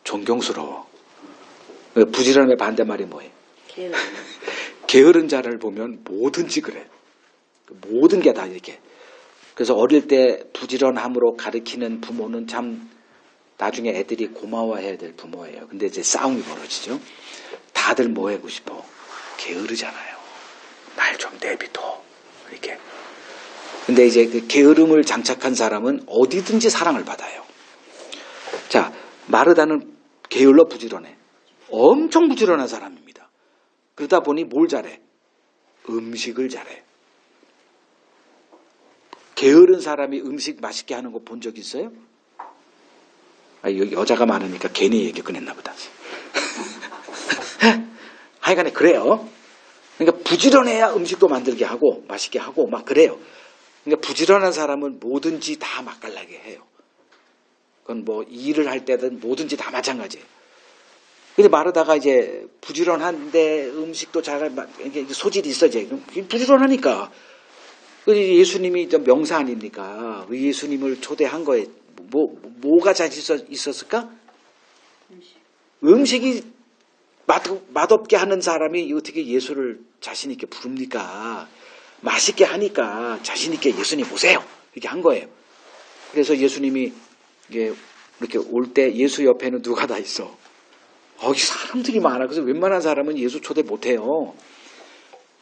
존경스러워. 부지런함의 반대말이 뭐예요? 게으른 자를 보면 뭐든지 그래. 모든 게 다 이렇게. 그래서 어릴 때 부지런함으로 가르치는 부모는 참 나중에 애들이 고마워해야 될 부모예요. 근데 이제 싸움이 벌어지죠. 다들 뭐 하고 싶어? 게으르잖아요. 날 좀 내비둬. 이렇게. 근데 이제 그 게으름을 장착한 사람은 어디든지 사랑을 받아요. 자, 마르다는 게을러 부지런해. 엄청 부지런한 사람입니다. 그러다 보니 뭘 잘해? 음식을 잘해. 게으른 사람이 음식 맛있게 하는 거 본 적 있어요? 여기 여자가 많으니까 괜히 얘기 꺼냈나 보다. 하여간에 그래요. 그러니까 부지런해야 음식도 만들게 하고 맛있게 하고 막 그래요. 그러니까 부지런한 사람은 뭐든지 다 맛깔나게 해요. 그건 뭐 일을 할 때든 뭐든지 다 마찬가지예요. 근데 마르다가 이제 부지런한데 음식도 잘 소질이 있어 이제 부지런하니까. 예수님이 명사 아닙니까? 예수님을 초대한 거에 뭐가 잘 있었을까? 음식이 맛없게 하는 사람이 어떻게 예수를 자신 있게 부릅니까? 맛있게 하니까 자신 있게 예수님 오세요. 이렇게 한 거예요. 그래서 예수님이 이렇게 올 때 예수 옆에는 누가 다 있어? 사람들이 많아. 그래서 웬만한 사람은 예수 초대 못 해요.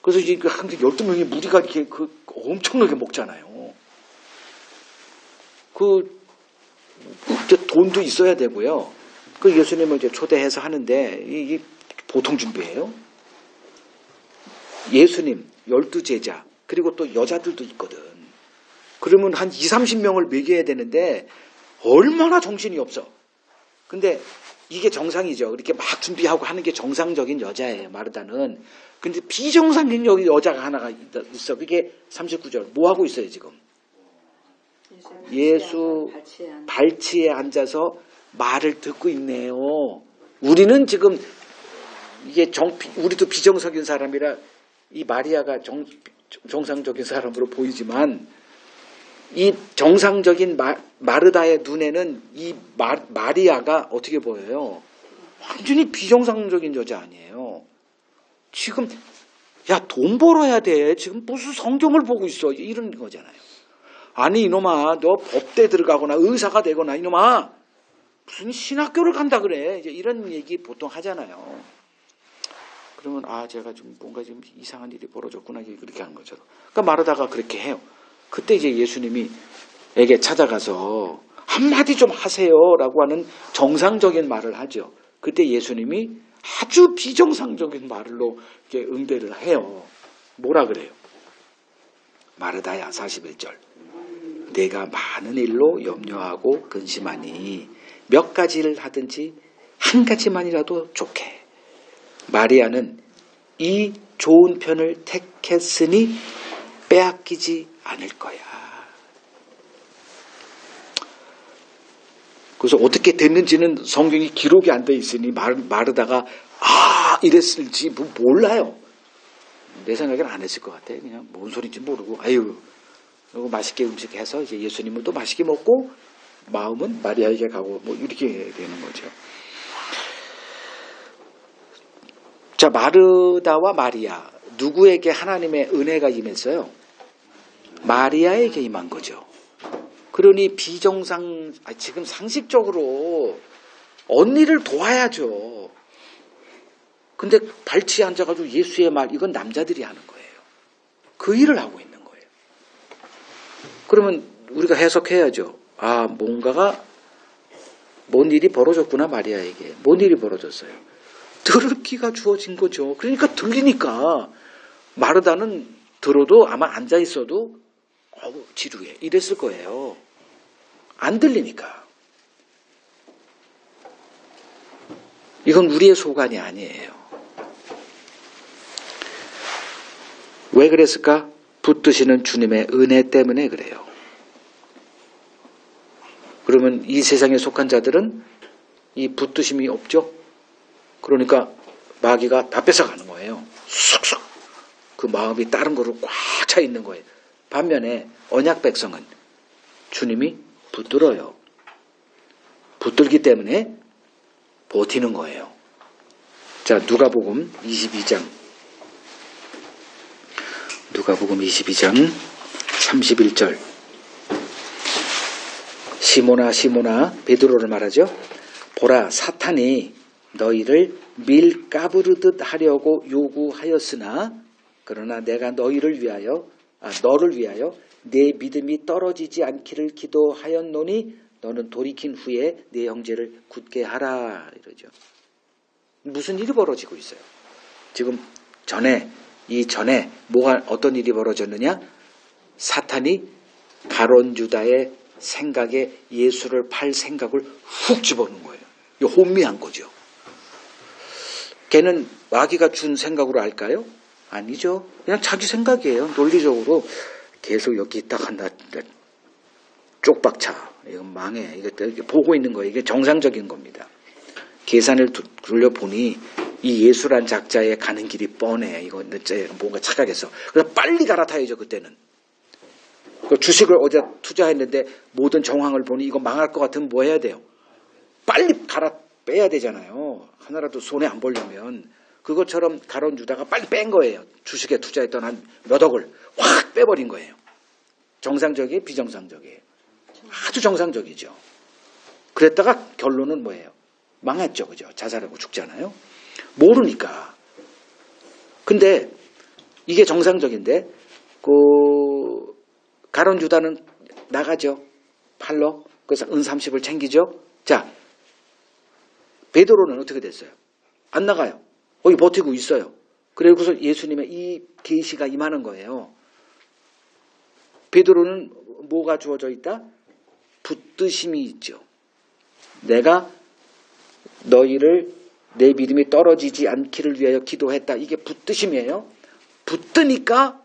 그래서 이제 한 12명의 무리가 이렇게 엄청나게 먹잖아요. 돈도 있어야 되고요. 예수님을 이제 초대해서 하는데, 이게 보통 준비예요. 예수님, 12제자, 그리고 또 여자들도 있거든. 그러면 한 20-30명을 먹여야 되는데, 얼마나 정신이 없어. 근데 이게 정상이죠. 이렇게 막 준비하고 하는 게 정상적인 여자예요, 마르다는. 근데 비정상적인 여자가 하나가 있어. 그게 39절. 뭐 하고 있어요, 지금? 예수 발치에 앉아서 말을 듣고 있네요. 우리는 지금 우리도 비정상적인 사람이라 이 마리아가 정상적인 사람으로 보이지만 이 정상적인 마르다의 눈에는 이 마리아가 어떻게 보여요? 완전히 비정상적인 여자 아니에요. 지금 야, 돈 벌어야 돼. 지금 무슨 성경을 보고 있어. 이런 거잖아요. 아니 이놈아, 너 법대 들어가거나 의사가 되거나 이놈아 무슨 신학교를 간다 그래. 이제 이런 얘기 보통 하잖아요. 그러면 제가 좀 뭔가 좀 이상한 일이 벌어졌구나 그렇게 하는 거죠. 그러니까 마르다가 그렇게 해요. 그때 이제 예수님이 에게 찾아가서 한마디 좀 하세요라고 하는 정상적인 말을 하죠. 그때 예수님이 아주 비정상적인 말로 이렇게 응대를 해요. 뭐라 그래요? 마르다야 41절. 내가 많은 일로 염려하고 근심하니 몇 가지를 하든지 한 가지만이라도 좋게. 마리아는 이 좋은 편을 택했으니 빼앗기지 않을 거야. 그래서 어떻게 됐는지는 성경이 기록이 안 돼 있으니 마르다가 이랬을지 몰라요. 내 생각에는 안 했을 것 같아. 그냥 뭔 소리인지 모르고 그리고 맛있게 음식해서 이제 예수님은 또 맛있게 먹고 마음은 마리아에게 가고 이렇게 되는 거죠. 자, 마르다와 마리아 누구에게 하나님의 은혜가 임했어요? 마리아에게 임한 거죠. 그러니 지금 상식적으로 언니를 도와야죠. 근데 발치에 앉아가지고 예수의 말 이건 남자들이 하는 거예요. 그 일을 하고 있는 거예요. 그러면 우리가 해석해야죠. 뭔가가 뭔 일이 벌어졌구나 마리아에게. 뭔 일이 벌어졌어요? 들을 귀가 주어진 거죠. 그러니까 들리니까 마르다는 들어도 아마 앉아있어도 지루해 이랬을 거예요. 안 들리니까. 이건 우리의 소관이 아니에요. 왜 그랬을까? 붙드시는 주님의 은혜 때문에 그래요. 그러면 이 세상에 속한 자들은 이 붙드심이 없죠? 그러니까 마귀가 다 뺏어가는 거예요. 쑥쑥. 그 마음이 다른 거로 꽉 차 있는 거예요. 반면에 언약 백성은 주님이 붙들어요. 붙들기 때문에 버티는 거예요. 자, 누가복음 22장 31절. 시모나 시모나 베드로를 말하죠. 보라, 사탄이 너희를 밀 까부르듯 하려고 요구하였으나 그러나 내가 너를 위하여 내 믿음이 떨어지지 않기를 기도하였노니 너는 돌이킨 후에 내 형제를 굳게 하라 이러죠. 무슨 일이 벌어지고 있어요? 지금 이전에 어떤 일이 벌어졌느냐? 사탄이 가론 유다의 생각에 예수를 팔 생각을 훅 집어넣은 거예요. 이거 혼미한 거죠. 걔는 마귀가 준 생각으로 알까요? 아니죠. 그냥 자기 생각이에요. 논리적으로 계속 여기 딱 한다. 쪽박차. 이건 망해. 이거 보고 있는 거예요. 이게 정상적인 겁니다. 계산을 돌려보니 이 예수란 작자에 가는 길이 뻔해. 이거 뭔가 착각했어. 그래서 빨리 갈아타야죠. 그때는. 주식을 어디다 투자했는데 모든 정황을 보니 이거 망할 것 같으면 뭐 해야 돼요? 빨리 갈아 빼야 되잖아요. 하나라도 손해 안 보려면. 그것처럼 가론 유다가 빨리 뺀 거예요. 주식에 투자했던 한 몇 억을 확 빼버린 거예요. 정상적이에요? 비정상적이에요? 아주 정상적이죠. 그랬다가 결론은 뭐예요? 망했죠. 그죠? 자살하고 죽잖아요. 모르니까. 근데 이게 정상적인데 가론 유다는 나가죠. 팔러. 그래서 은 30을 챙기죠. 자, 베드로는 어떻게 됐어요? 안 나가요. 거기 버티고 있어요. 그래서 예수님의 이 계시가 임하는 거예요. 베드로는 뭐가 주어져 있다? 붙드심이 있죠. 내가 너희를 내 믿음이 떨어지지 않기를 위하여 기도했다. 이게 붙드심이에요. 붙드니까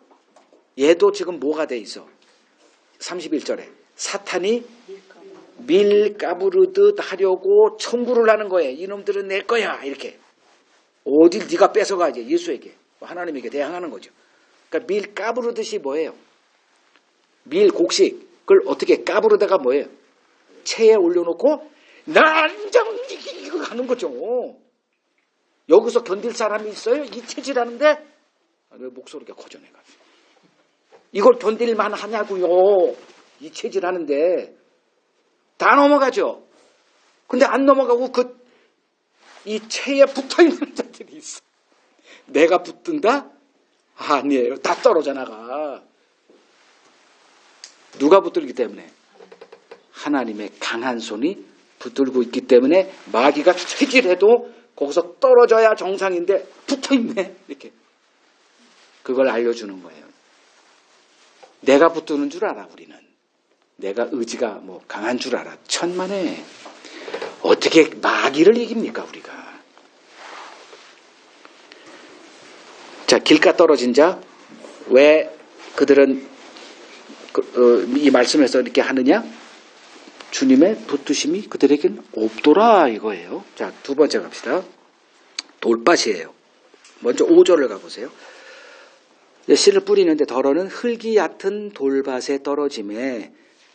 얘도 지금 뭐가 돼 있어? 31절에 사탄이 밀 까부르듯 하려고 청구를 하는 거예요. 이놈들은 내 거야. 이렇게. 어딜 네가 뺏어가 이제 예수에게 하나님에게 대항하는 거죠. 그러니까 밀 까부르듯이 뭐예요? 밀 곡식 그걸 어떻게 까부르다가 뭐예요? 체에 올려놓고 난장 이거 가는 거죠. 여기서 견딜 사람이 있어요? 이 체질하는데? 목소리가 고전해가지고. 이걸 견딜만 하냐고요. 이 체질하는데. 다 넘어가죠. 근데 안 넘어가고 이 체에 붙어있는 자들이 있어. 내가 붙든다? 아니에요. 다 떨어져 나가. 누가 붙들기 때문에? 하나님의 강한 손이 붙들고 있기 때문에 마귀가 체질해도 거기서 떨어져야 정상인데 붙어있네. 이렇게. 그걸 알려주는 거예요. 내가 붙드는 줄 알아, 우리는. 내가 의지가 강한 줄 알아. 천만에. 어떻게 마귀를 이깁니까, 우리가. 자, 길가 떨어진 자. 왜 그들은 이 말씀에서 이렇게 하느냐? 주님의 붙드심이 그들에게는 없더라 이거예요. 자, 두 번째 갑시다. 돌밭이에요. 먼저 5절을 가보세요. 씨를 뿌리는데 덜어는 흙이 얕은 돌밭에 떨어짐에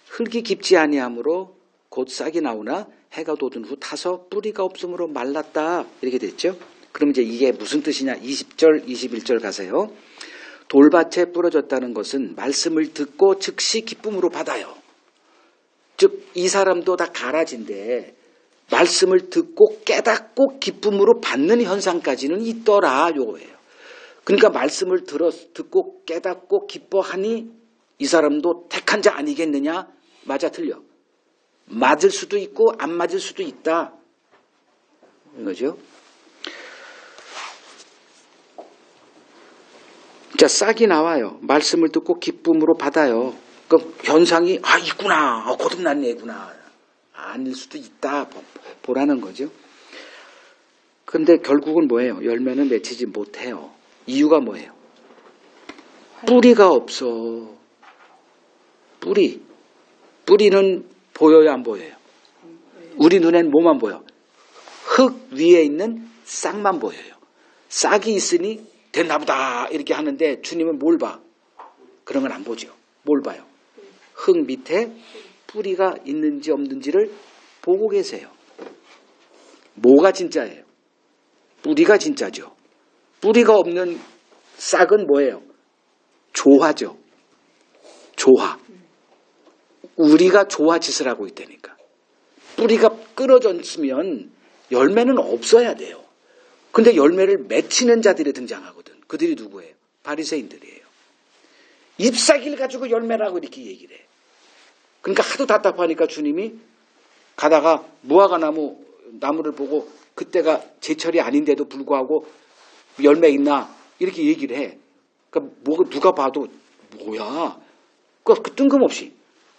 흙이 깊지 아니하므로 곧 싹이 나오나 해가 돋은 후 타서 뿌리가 없으므로 말랐다. 이렇게 됐죠. 그럼 이제 이게 무슨 뜻이냐? 20절, 21절 가세요. 돌밭에 뿌려졌다는 것은 말씀을 듣고 즉시 기쁨으로 받아요. 즉 이 사람도 다 가라지인데 말씀을 듣고 깨닫고 기쁨으로 받는 현상까지는 있더라 요거예요. 그러니까 말씀을 듣고 깨닫고 기뻐하니 이 사람도 택한 자 아니겠느냐? 맞아 틀려. 맞을 수도 있고 안 맞을 수도 있다. 이거죠. 자, 싹이 나와요. 말씀을 듣고 기쁨으로 받아요. 그 현상이 있구나. 거듭난 얘구나. 아닐 수도 있다. 보라는 거죠. 근데 결국은 뭐예요? 열매는 맺히지 못해요. 이유가 뭐예요? 뿌리가 없어. 뿌리는 보여요, 안 보여요? 우리 눈엔 뭐만 보여? 흙 위에 있는 싹만 보여요. 싹이 있으니 됐나보다 이렇게 하는데 주님은 뭘 봐? 그런 건 안 보죠. 뭘 봐요? 흙 밑에 뿌리가 있는지 없는지를 보고 계세요. 뭐가 진짜예요? 뿌리가 진짜죠. 뿌리가 없는 싹은 뭐예요? 조화죠. 조화. 우리가 조화 짓을 하고 있다니까. 뿌리가 끊어졌으면 열매는 없어야 돼요. 근데 열매를 맺히는 자들이 등장하거든. 그들이 누구예요? 바리새인들이에요. 잎사귀를 가지고 열매라고 이렇게 얘기를 해. 그러니까 하도 답답하니까 주님이 가다가 무화과 나무를 보고 그때가 제철이 아닌데도 불구하고 열매 있나 이렇게 얘기를 해. 그러니까 누가 봐도 뭐야? 그 뜬금없이.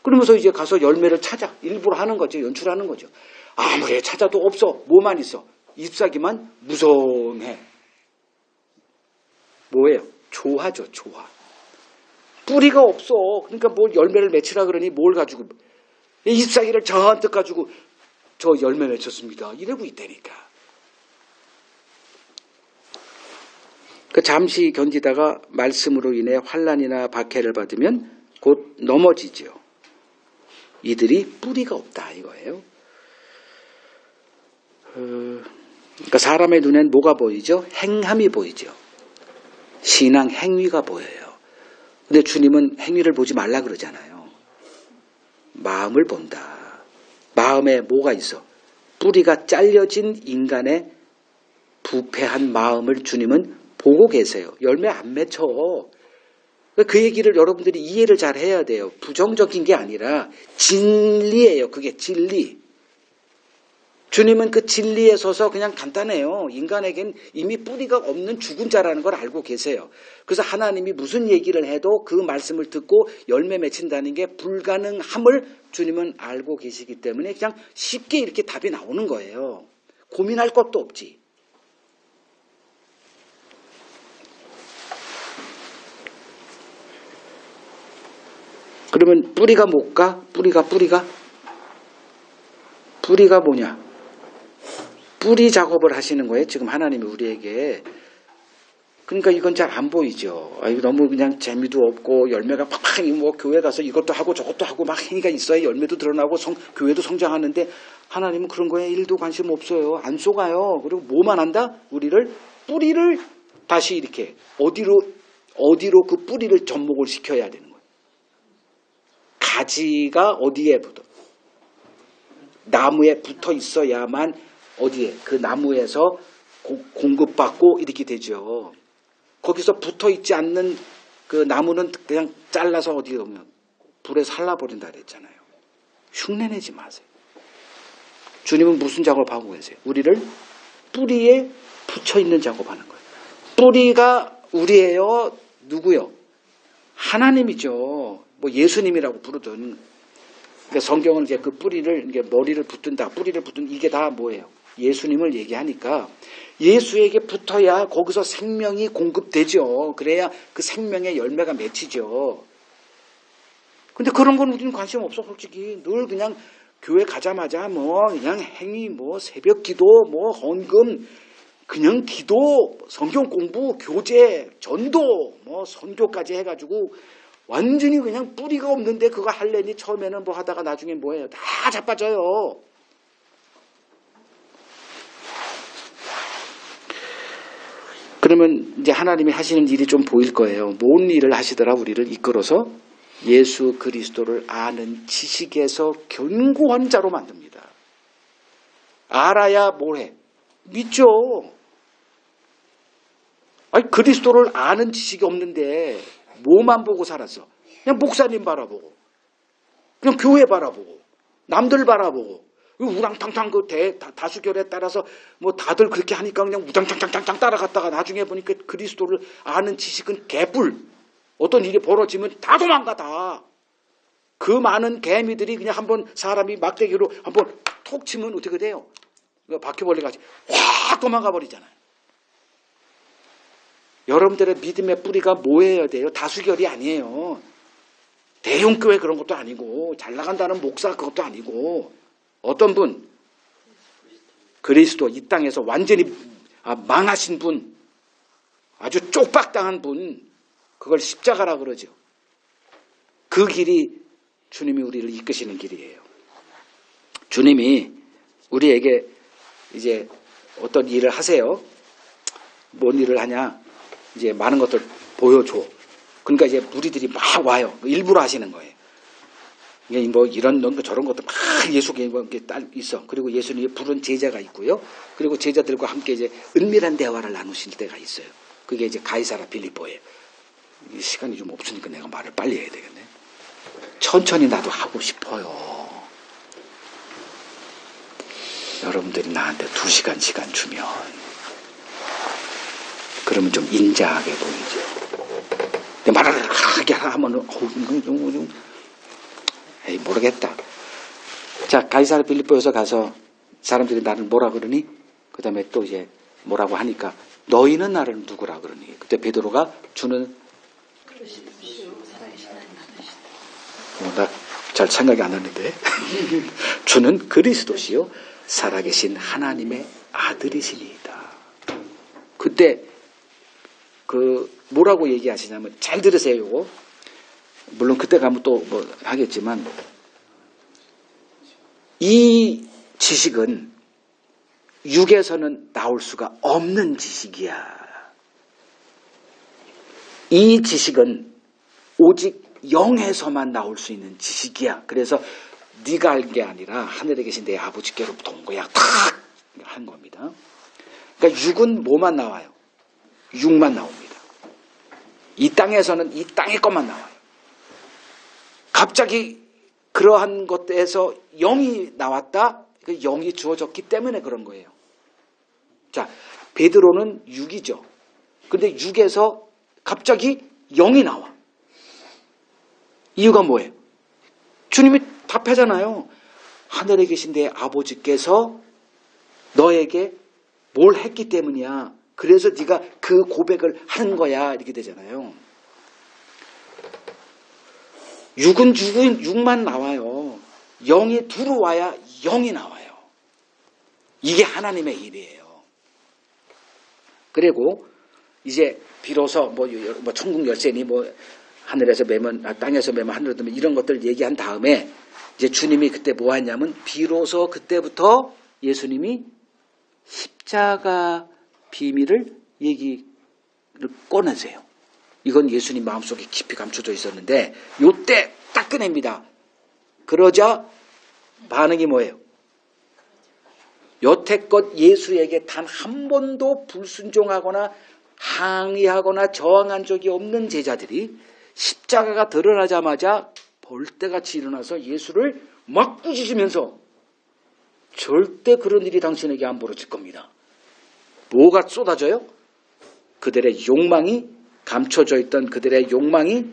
그러면서 이제 가서 열매를 찾아. 일부러 하는 거죠. 연출하는 거죠. 아무리 찾아도 없어. 뭐만 있어? 잎사귀만 무성해. 뭐예요? 조화죠. 조화. 뿌리가 없어. 그러니까 뭘 열매를 맺히라 그러니 뭘 가지고 잎사귀를 저한테 가지고 저 열매 맺혔습니다. 이러고 있다니까. 그 잠시 견디다가 말씀으로 인해 환난이나 박해를 받으면 곧 넘어지죠. 이들이 뿌리가 없다 이거예요. 그러니까 사람의 눈엔 뭐가 보이죠? 행함이 보이죠. 신앙 행위가 보여요. 근데 주님은 행위를 보지 말라 그러잖아요. 마음을 본다. 마음에 뭐가 있어? 뿌리가 잘려진 인간의 부패한 마음을 주님은 보고 계세요. 열매 안 맺혀. 그 얘기를 여러분들이 이해를 잘 해야 돼요. 부정적인 게 아니라 진리예요. 그게 진리. 주님은 그 진리에 서서 그냥 간단해요. 인간에겐 이미 뿌리가 없는 죽은 자라는 걸 알고 계세요. 그래서 하나님이 무슨 얘기를 해도 그 말씀을 듣고 열매 맺힌다는 게 불가능함을 주님은 알고 계시기 때문에 그냥 쉽게 이렇게 답이 나오는 거예요. 고민할 것도 없지. 그러면 뿌리가 뭘까? 뿌리가 뭐냐? 뿌리 작업을 하시는 거예요. 지금 하나님이 우리에게 그러니까 이건 잘 안 보이죠. 너무 그냥 재미도 없고 열매가 팍팍 뭐 교회 가서 이것도 하고 저것도 하고 막 행위가 있어야 열매도 드러나고 교회도 성장하는데 하나님은 그런 거에 일도 관심 없어요. 안 속아요. 그리고 뭐만 한다? 뿌리를 다시 이렇게 어디로 그 뿌리를 접목을 시켜야 되는 거예요. 가지가 어디에 붙어? 나무에 붙어 있어야만 어디에? 그 나무에서 공급받고 이렇게 되죠. 거기서 붙어 있지 않는 그 나무는 그냥 잘라서 어디에 오면 불에 살라버린다 그랬잖아요. 흉내내지 마세요. 주님은 무슨 작업하고 계세요? 우리를 뿌리에 붙여 있는 작업하는 거예요. 뿌리가 우리예요. 누구요? 하나님이죠. 뭐 예수님이라고 부르든. 그러니까 성경은 이제 그 뿌리를 이게 머리를 붙든다, 뿌리를 붙든 이게 다 뭐예요? 예수님을 얘기하니까 예수에게 붙어야 거기서 생명이 공급되죠. 그래야 그 생명의 열매가 맺히죠. 근데 그런 건 우리는 관심 없어, 솔직히. 늘 그냥 교회 가자마자 뭐 그냥 행위, 뭐 새벽 기도, 뭐 헌금, 그냥 기도, 성경 공부, 교제, 전도, 뭐 선교까지 해가지고 완전히 그냥 뿌리가 없는데 그거 할래니 처음에는 뭐 하다가 나중에 뭐예요? 다 자빠져요. 그러면 이제 하나님이 하시는 일이 좀 보일 거예요. 뭔 일을 하시더라 우리를 이끌어서 예수 그리스도를 아는 지식에서 견고한 자로 만듭니다. 알아야 뭘 해? 믿죠. 아니 그리스도를 아는 지식이 없는데 뭐만 보고 살았어? 그냥 목사님 바라보고, 그냥 교회 바라보고, 남들 바라보고, 우랑탕탕 그 다수결에 따라서 뭐 다들 그렇게 하니까 그냥 우당탕탕탕 따라갔다가 나중에 보니까 그리스도를 아는 지식은 개뿔. 어떤 일이 벌어지면 다 도망가 다. 그 많은 개미들이 그냥 한번 사람이 막대기로 한번 톡 치면 어떻게 돼요? 바퀴벌레 같이 확 도망가 버리잖아요. 여러분들의 믿음의 뿌리가 뭐여야 돼요? 다수결이 아니에요. 대형교회 그런 것도 아니고 잘 나간다는 목사 그것도 아니고 어떤 분? 그리스도 이 땅에서 완전히 망하신 분, 아주 쪽박당한 분, 그걸 십자가라 그러죠. 그 길이 주님이 우리를 이끄시는 길이에요. 주님이 우리에게 이제 어떤 일을 하세요. 뭔 일을 하냐? 이제 많은 것들 보여줘. 그러니까 이제 무리들이 막 와요. 일부러 하시는 거예요. 뭐 이런 저런 것도 막 예수께 있어. 그리고 예수님이 부른 제자가 있고요. 그리고 제자들과 함께 이제 은밀한 대화를 나누실 때가 있어요. 그게 이제 가이사랴 빌립보예요. 시간이 좀 없으니까 내가 말을 빨리 해야 되겠네. 천천히 나도 하고 싶어요. 여러분들이 나한테 2시간 시간 주면 그러면 좀 인자하게 보이죠. 말을 하게 하면 에이 모르겠다. 자, 가이사랴 빌립보에서 가서 사람들이 나를 뭐라 그러니? 그 다음에 또 이제 뭐라고 하니까 너희는 나를 누구라 그러니? 그때 베드로가 주는 나 잘 생각이 안 나는데 주는 그리스도시요 살아계신 하나님의 아들이시니이다. 그때 그 뭐라고 얘기하시냐면 잘 들으세요. 요거 물론 그때 가면 또 뭐 하겠지만 이 지식은 육에서는 나올 수가 없는 지식이야. 이 지식은 오직 영에서만 나올 수 있는 지식이야. 그래서 네가 알 게 아니라 하늘에 계신 내 아버지께로부터 온 거야. 탁 한 겁니다. 그러니까 육은 뭐만 나와요? 육만 나옵니다. 이 땅에서는 이 땅의 것만 나와요. 갑자기 그러한 것에서 영이 나왔다. 그 영이 주어졌기 때문에 그런 거예요. 자, 베드로는 육이죠. 근데 육에서 갑자기 영이 나와. 이유가 뭐예요? 주님이 답하잖아요. 하늘에 계신 내 아버지께서 너에게 뭘 했기 때문이야. 그래서 네가 그 고백을 하는 거야. 이렇게 되잖아요. 육만 나와요. 영이 들어와야 영이 나와요. 이게 하나님의 일이에요. 그리고 이제 비로소 뭐 천국 열쇠니 뭐 하늘에서 매면 땅에서 매면 하늘로 들면 이런 것들 얘기한 다음에 이제 주님이 그때 뭐 하냐면 비로소 그때부터 예수님이 십자가 비밀을 얘기를 꺼내세요. 이건 예수님 마음속에 깊이 감춰져 있었는데 요때 딱 꺼냅니다. 그러자 반응이 뭐예요? 여태껏 예수에게 단 한 번도 불순종하거나 항의하거나 저항한 적이 없는 제자들이 십자가가 드러나자마자 벌떼같이 일어나서 예수를 막 꾸짖으면서 절대 그런 일이 당신에게 안 벌어질 겁니다. 뭐가 쏟아져요? 그들의 욕망이 감춰져 있던 그들의 욕망이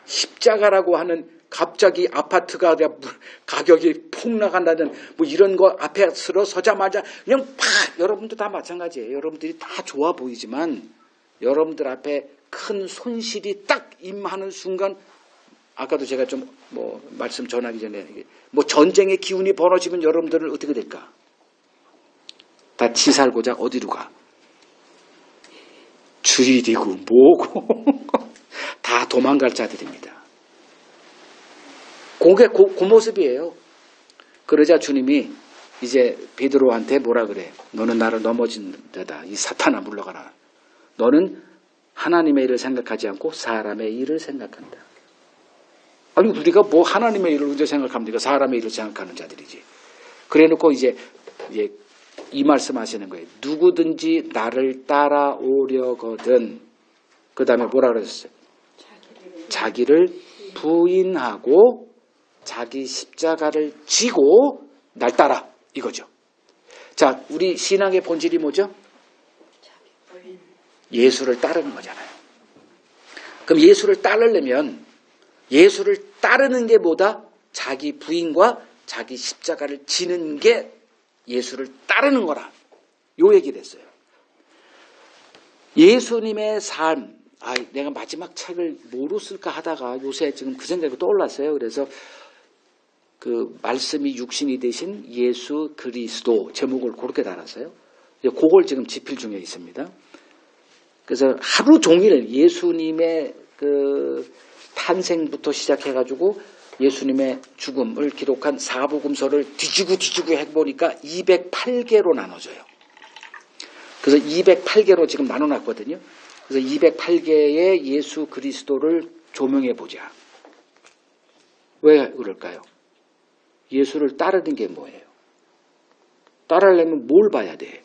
십자가라고 하는 갑자기 아파트가 가격이 폭락한다는 뭐 이런 거 앞에 서자마자 그냥 팍 여러분도 다 마찬가지예요. 여러분들이 다 좋아 보이지만 여러분들 앞에 큰 손실이 딱 임하는 순간 아까도 제가 좀 뭐 말씀 전하기 전에 뭐 전쟁의 기운이 벌어지면 여러분들은 어떻게 될까? 다 치살고자 어디로 가? 주일이고 뭐고 다 도망갈 자들입니다. 그 모습이에요. 그러자 주님이 이제 베드로한테 뭐라 그래? 너는 나를 넘어진 데다. 이 사탄아 물러가라. 너는 하나님의 일을 생각하지 않고 사람의 일을 생각한다. 아니 우리가 뭐 하나님의 일을 언제 생각합니까? 사람의 일을 생각하는 자들이지. 그래놓고 이제 이 말씀하시는 거예요. 누구든지 나를 따라오려거든. 그 다음에 뭐라 그랬어요? 자기를 부인하고 자기 십자가를 지고 날 따라 이거죠. 자, 우리 신앙의 본질이 뭐죠? 예수를 따르는 거잖아요. 그럼 예수를 따르려면 예수를 따르는 게 뭐다? 자기 부인과 자기 십자가를 지는 게 예수를 따르는 거라. 요 얘기를 했어요. 예수님의 삶, 내가 마지막 책을 뭐로 쓸까 하다가 요새 지금 그 생각이 떠올랐어요. 그래서 그 말씀이 육신이 되신 예수 그리스도 제목을 그렇게 달았어요. 그걸 지금 집필 중에 있습니다. 그래서 하루 종일 예수님의 그 탄생부터 시작해가지고 예수님의 죽음을 기록한 사복음서를 뒤지고 해보니까 208개로 나눠져요. 그래서 208개로 지금 나눠놨거든요. 그래서 208개의 예수 그리스도를 조명해보자. 왜 그럴까요? 예수를 따르는 게 뭐예요? 따르려면 뭘 봐야 돼?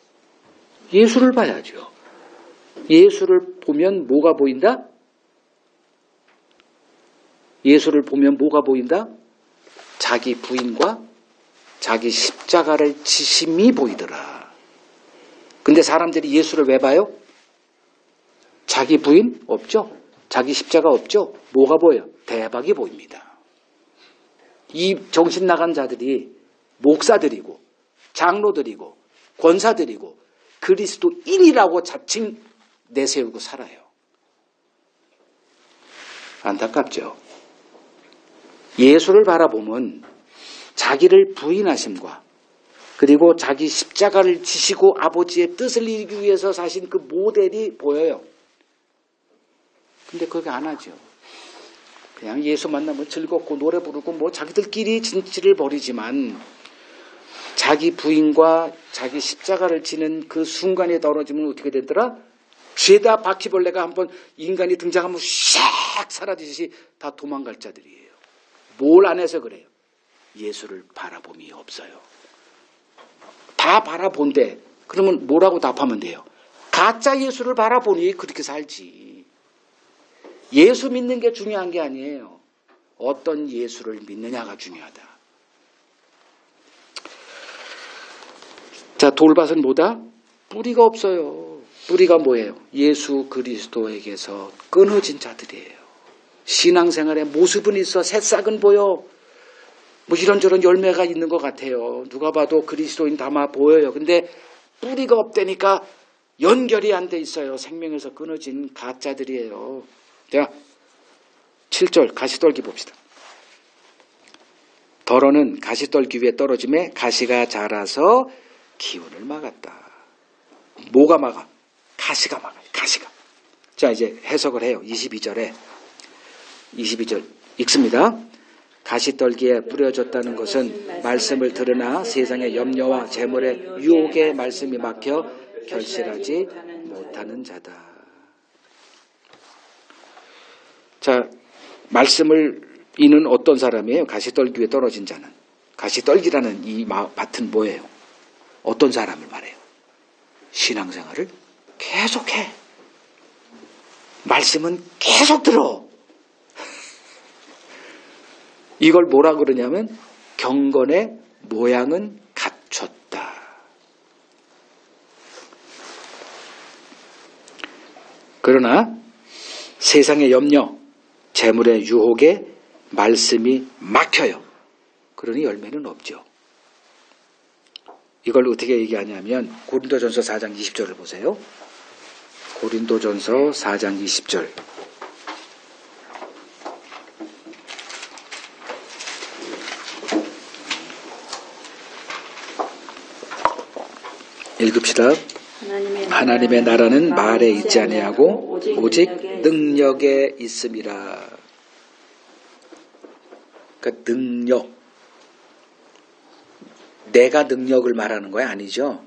예수를 봐야죠. 예수를 보면 뭐가 보인다? 예수를 보면 뭐가 보인다? 자기 부인과 자기 십자가를 지심이 보이더라. 근데 사람들이 예수를 왜 봐요? 자기 부인 없죠? 자기 십자가 없죠? 뭐가 보여요? 대박이 보입니다. 이 정신 나간 자들이 목사들이고 장로들이고 권사들이고 그리스도인이라고 자칭 내세우고 살아요. 안타깝죠. 예수를 바라보면 자기를 부인하심과 그리고 자기 십자가를 지시고 아버지의 뜻을 이루기 위해서 사신 그 모델이 보여요. 근데 그게 안 하죠. 그냥 예수 만나면 즐겁고 노래 부르고 뭐 자기들끼리 진치를 벌이지만 자기 부인과 자기 십자가를 지는 그 순간에 떨어지면 어떻게 되더라? 죄다 바퀴벌레가 한번 인간이 등장하면 샥 사라지듯이 다 도망갈 자들이에요. 뭘 안 해서 그래요? 예수를 바라봄이 없어요. 다 바라본대. 그러면 뭐라고 답하면 돼요? 가짜 예수를 바라보니 그렇게 살지. 예수 믿는 게 중요한 게 아니에요. 어떤 예수를 믿느냐가 중요하다. 자, 돌밭은 뭐다? 뿌리가 없어요. 뿌리가 뭐예요? 예수 그리스도에게서 끊어진 자들이에요. 신앙생활에 모습은 있어, 새싹은 보여. 뭐 이런저런 열매가 있는 것 같아요. 누가 봐도 그리스도인 담아 보여요. 근데 뿌리가 없다니까 연결이 안 돼 있어요. 생명에서 끊어진 가짜들이에요. 자, 7절 가시떨기 봅시다. 덜어는 가시떨기 위에 떨어짐에 가시가 자라서 기운을 막았다. 뭐가 막아? 가시가 막아요. 가시가. 자, 이제 해석을 해요. 22절 읽습니다. 가시떨기에 뿌려졌다는 것은 말씀을 들으나 세상의 염려와 재물의 유혹에 말씀이 막혀 결실하지 못하는 자다. 자, 말씀을 이는 어떤 사람이에요? 가시떨기 위에 떨어진 자는. 가시떨기라는 이 밭은 뭐예요? 어떤 사람을 말해요? 신앙생활을 계속해. 말씀은 계속 들어. 이걸 뭐라 그러냐면 경건의 모양은 갖췄다. 그러나 세상의 염려, 재물의 유혹에 말씀이 막혀요. 그러니 열매는 없죠. 이걸 어떻게 얘기하냐면 고린도전서 4장 20절을 보세요. 고린도전서 4장 20절. 읽읍시다. 하나님의 나라는 말에 있지 아니하고 오직 능력에 있음이라. 그러니까 능력. 내가 능력을 말하는 거야? 아니죠.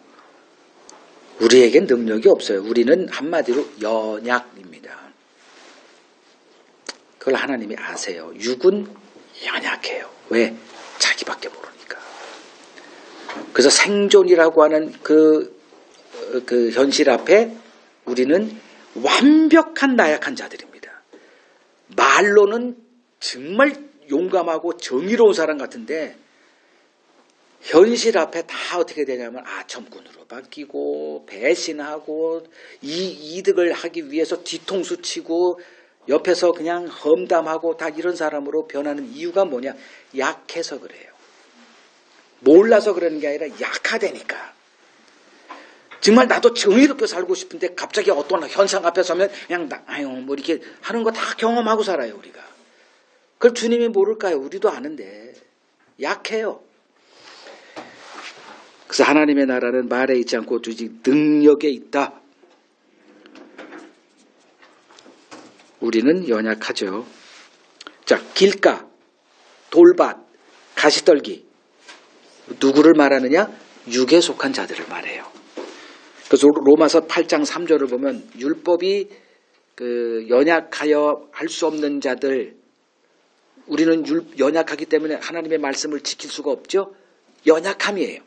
우리에겐 능력이 없어요. 우리는 한마디로 연약입니다. 그걸 하나님이 아세요. 육은 연약해요. 왜? 자기밖에 모르니까. 그래서 생존이라고 하는 그 현실 앞에 우리는 완벽한 나약한 자들입니다. 말로는 정말 용감하고 정의로운 사람 같은데 현실 앞에 다 어떻게 되냐면 아첨꾼으로 바뀌고 배신하고 이득을 하기 위해서 뒤통수 치고 옆에서 그냥 험담하고 다 이런 사람으로 변하는 이유가 뭐냐? 약해서 그래요. 몰라서 그러는 게 아니라 약하다니까. 정말 나도 정의롭게 살고 싶은데 갑자기 어떤 현상 앞에 서면 그냥 뭐 이렇게 하는 거 다 경험하고 살아요, 우리가. 그걸 주님이 모를까요? 우리도 아는데. 약해요. 그래서 하나님의 나라는 말에 있지 않고 오직 능력에 있다. 우리는 연약하죠. 자, 길가, 돌밭, 가시떨기. 누구를 말하느냐? 육에 속한 자들을 말해요. 그래서 로마서 8장 3절을 보면 율법이 연약하여 할 수 없는 자들, 우리는 연약하기 때문에 하나님의 말씀을 지킬 수가 없죠. 연약함이에요.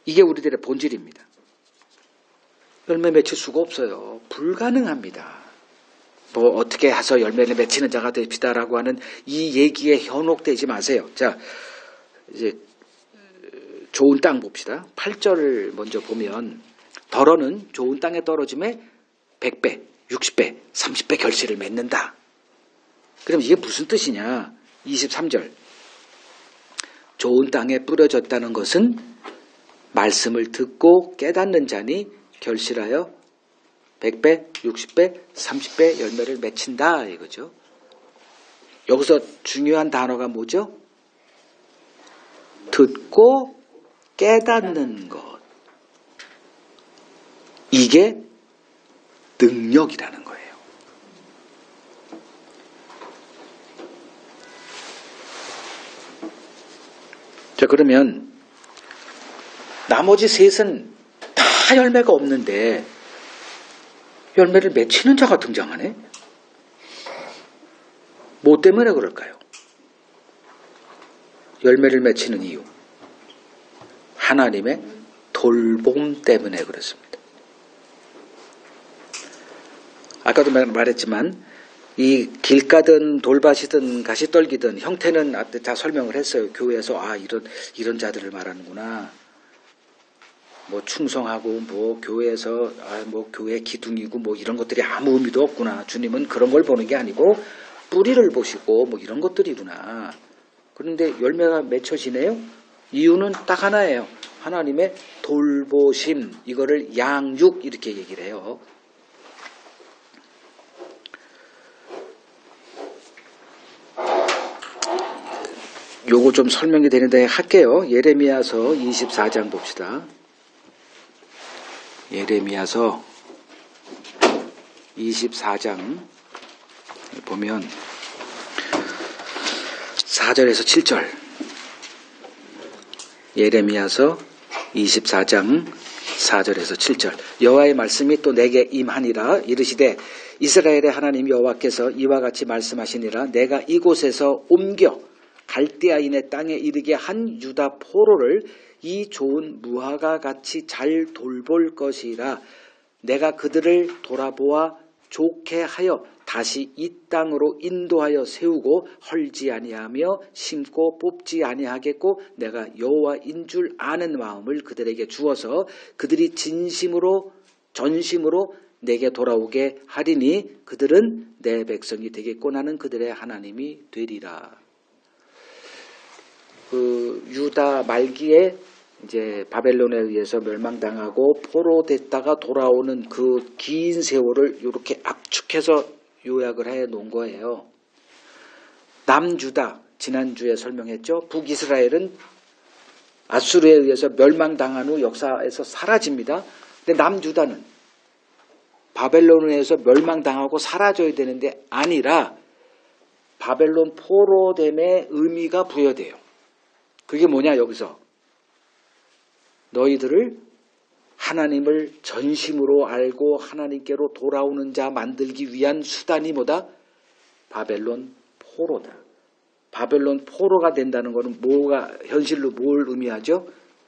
이게 우리들의 본질입니다. 열매 맺힐 수가 없어요. 불가능합니다. 뭐 어떻게 해서 열매를 맺히는 자가 됩시다라고 하는 이 얘기에 현혹되지 마세요. 자, 이제 좋은 땅 봅시다. 8절을 먼저 보면 덜어는 좋은 땅에 떨어짐에 100배, 60배, 30배 결실을 맺는다. 그럼 이게 무슨 뜻이냐? 23절. 좋은 땅에 뿌려졌다는 것은 말씀을 듣고 깨닫는 자니 결실하여 100배, 60배, 30배 열매를 맺힌다 이거죠. 여기서 중요한 단어가 뭐죠? 듣고 깨닫는 것. 이게 능력이라는 거예요. 자, 그러면 나머지 셋은 다 열매가 없는데 열매를 맺히는 자가 등장하네? 뭐 때문에 그럴까요? 열매를 맺히는 이유. 하나님의 돌봄 때문에 그렇습니다. 아까도 말했지만 이 길가든 돌밭이든 가시떨기든 형태는 다 설명을 했어요. 교회에서 이런 자들을 말하는구나. 뭐 충성하고 뭐 교회에서 뭐 교회 기둥이고 뭐 이런 것들이 아무 의미도 없구나. 주님은 그런 걸 보는 게 아니고 뿌리를 보시고 뭐 이런 것들이구나. 그런데 열매가 맺혀지네요. 이유는 딱 하나예요. 하나님의 돌보심. 이거를 양육 이렇게 얘기를 해요. 요거 좀 설명이 되는데 할게요. 예레미야서 24장 봅시다. 예레미야서 24장 보면 4절에서 7절, 예레미야서 24장 4절에서 7절, 여호와의 말씀이 또 내게 임하니라. 이르시되 이스라엘의 하나님 여호와께서 이와 같이 말씀하시니라. 내가 이곳에서 옮겨 갈대아인의 땅에 이르게 한 유다 포로를 이 좋은 무화과 같이 잘 돌볼 것이라. 내가 그들을 돌아보아 좋게 하여 다시 이 땅으로 인도하여 세우고 헐지 아니하며 심고 뽑지 아니하겠고, 내가 여호와인 줄 아는 마음을 그들에게 주어서 그들이 진심으로 전심으로 내게 돌아오게 하리니 그들은 내 백성이 되겠고 나는 그들의 하나님이 되리라. 유다 말기에 이제 바벨론에 의해서 멸망당하고 포로됐다가 돌아오는 그 긴 세월을 이렇게 압축해서 요약을 해 놓은 거예요. 남유다, 지난주에 설명했죠. 북이스라엘은 아수르에 의해서 멸망당한 후 역사에서 사라집니다. 근데 남유다는 바벨론에 의해서 멸망당하고 사라져야 되는데 아니라 바벨론 포로됨의 의미가 부여돼요. 그게 뭐냐, 여기서 너희들을 하나님을 전심으로 알고 하나님께로 돌아오는 자 만들기 위한 수단이 뭐다? 바벨론 포로다. 바벨론 포로가 된다는 것은 뭐가 현실로 뭘 의미하죠?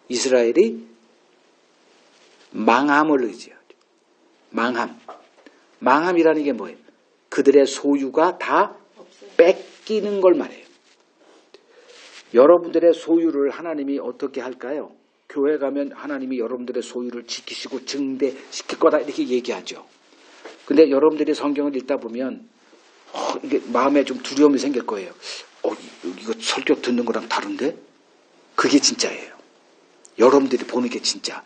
이스라엘이 망함을 의지하죠. 망함이라는 게 뭐예요? 그들의 소유가 다 뺏기는 걸 말해요. 여러분들의 소유를 하나님이 어떻게 할까요? 교회 가면 하나님이 여러분들의 소유를 지키시고 증대시킬 거다 이렇게 얘기하죠. 근데 여러분들이 성경을 읽다 보면 이게 마음에 좀 두려움이 생길 거예요. 이거 설교 듣는 거랑 다른데? 그게 진짜예요. 여러분들이 보는 게 진짜.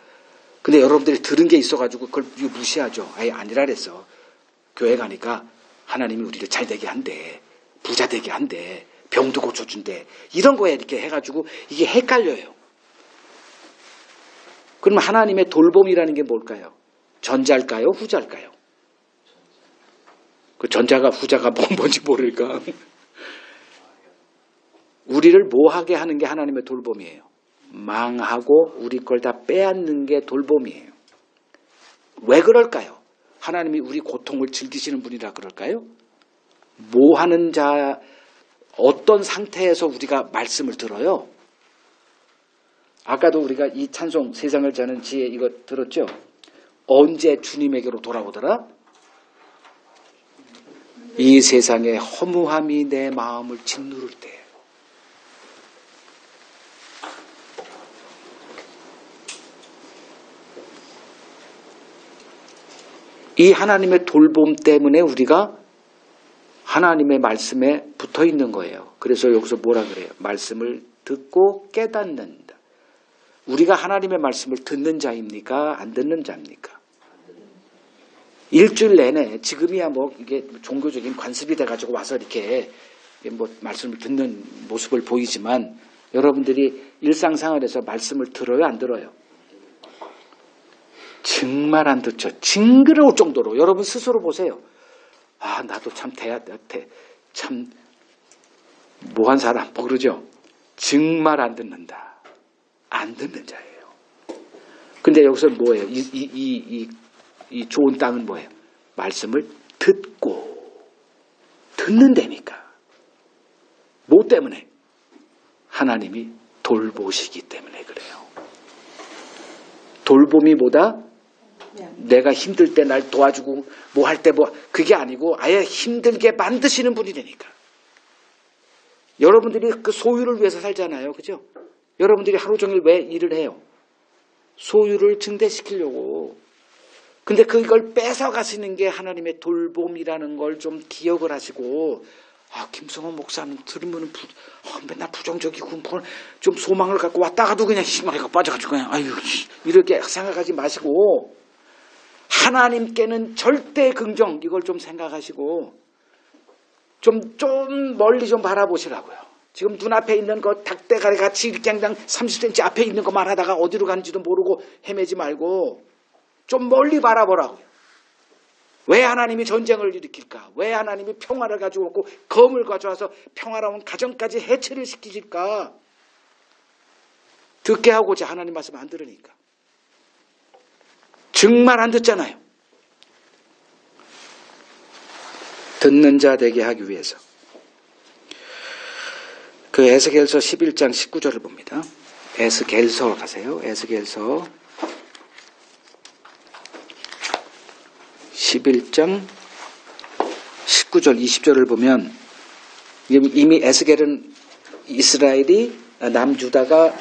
근데 여러분들이 들은 게 있어가지고 그걸 무시하죠. 아예 아니라 그랬어. 교회 가니까 하나님이 우리를 잘 되게 한대. 부자 되게 한대. 병도 고쳐준대. 이런 거에 이렇게 해가지고 이게 헷갈려요. 그럼 하나님의 돌봄이라는 게 뭘까요? 전자일까요? 후자일까요? 그 전자가 후자가 뭔지 모를까? 우리를 뭐하게 하는 게 하나님의 돌봄이에요. 망하고 우리 걸 다 빼앗는 게 돌봄이에요. 왜 그럴까요? 하나님이 우리 고통을 즐기시는 분이라 그럴까요? 뭐 하는 자, 어떤 상태에서 우리가 말씀을 들어요? 아까도 우리가 이 찬송 세상을 자는 지혜 이거 들었죠? 언제 주님에게로 돌아오더라? 이 세상의 허무함이 내 마음을 짓누를 때. 이 하나님의 돌봄 때문에 우리가 하나님의 말씀에 붙어 있는 거예요. 그래서 여기서 뭐라 그래요? 말씀을 듣고 깨닫는다. 우리가 하나님의 말씀을 듣는 자입니까? 안 듣는 자입니까? 일주일 내내 지금이야 뭐 이게 종교적인 관습이 돼가지고 와서 이렇게 뭐 말씀을 듣는 모습을 보이지만 여러분들이 일상생활에서 말씀을 들어요? 안 들어요? 정말 안 듣죠. 징그러울 정도로. 여러분 스스로 보세요. 아, 나도 참 참 뭐한 사람 뭐 그러죠. 정말 안 듣는다. 안 듣는 자예요. 근데 여기서 뭐예요? 이 좋은 땅은 뭐예요? 말씀을 듣고 듣는다니까. 뭐 때문에? 하나님이 돌보시기 때문에 그래요. 돌봄이 뭐다? 내가 힘들 때 날 도와주고 뭐 할 때 뭐 그게 아니고 아예 힘들게 만드시는 분이라니까. 여러분들이 그 소유를 위해서 살잖아요. 그죠? 여러분들이 하루 종일 왜 일을 해요? 소유를 증대시키려고. 근데 그걸 뺏어가시는 게 하나님의 돌봄이라는 걸 좀 기억을 하시고, 아, 김성원 목사님 들으면 맨날 부정적이고 좀 소망을 갖고 왔다가도 그냥 희망이가 빠져가지고 그냥 아유 이렇게 생각하지 마시고 하나님께는 절대 긍정 이걸 좀 생각하시고 좀 멀리 좀 바라보시라고요. 지금 눈앞에 있는 거 닭대가리 같이 이렇게 그냥 30cm 앞에 있는 것만 하다가 어디로 가는지도 모르고 헤매지 말고 좀 멀리 바라보라고요. 왜 하나님이 전쟁을 일으킬까? 왜 하나님이 평화를 가지고 오고 검을 가져와서 평화로운 가정까지 해체를 시키실까? 듣게 하고자 하나님 말씀 안 들으니까. 정말 안 듣잖아요. 듣는 자 되게 하기 위해서. 그 에스겔서 11장 19절을 봅니다. 에스겔서 가세요. 에스겔서 11장 19절 20절을 보면 이미 에스겔은 이스라엘이 남유다가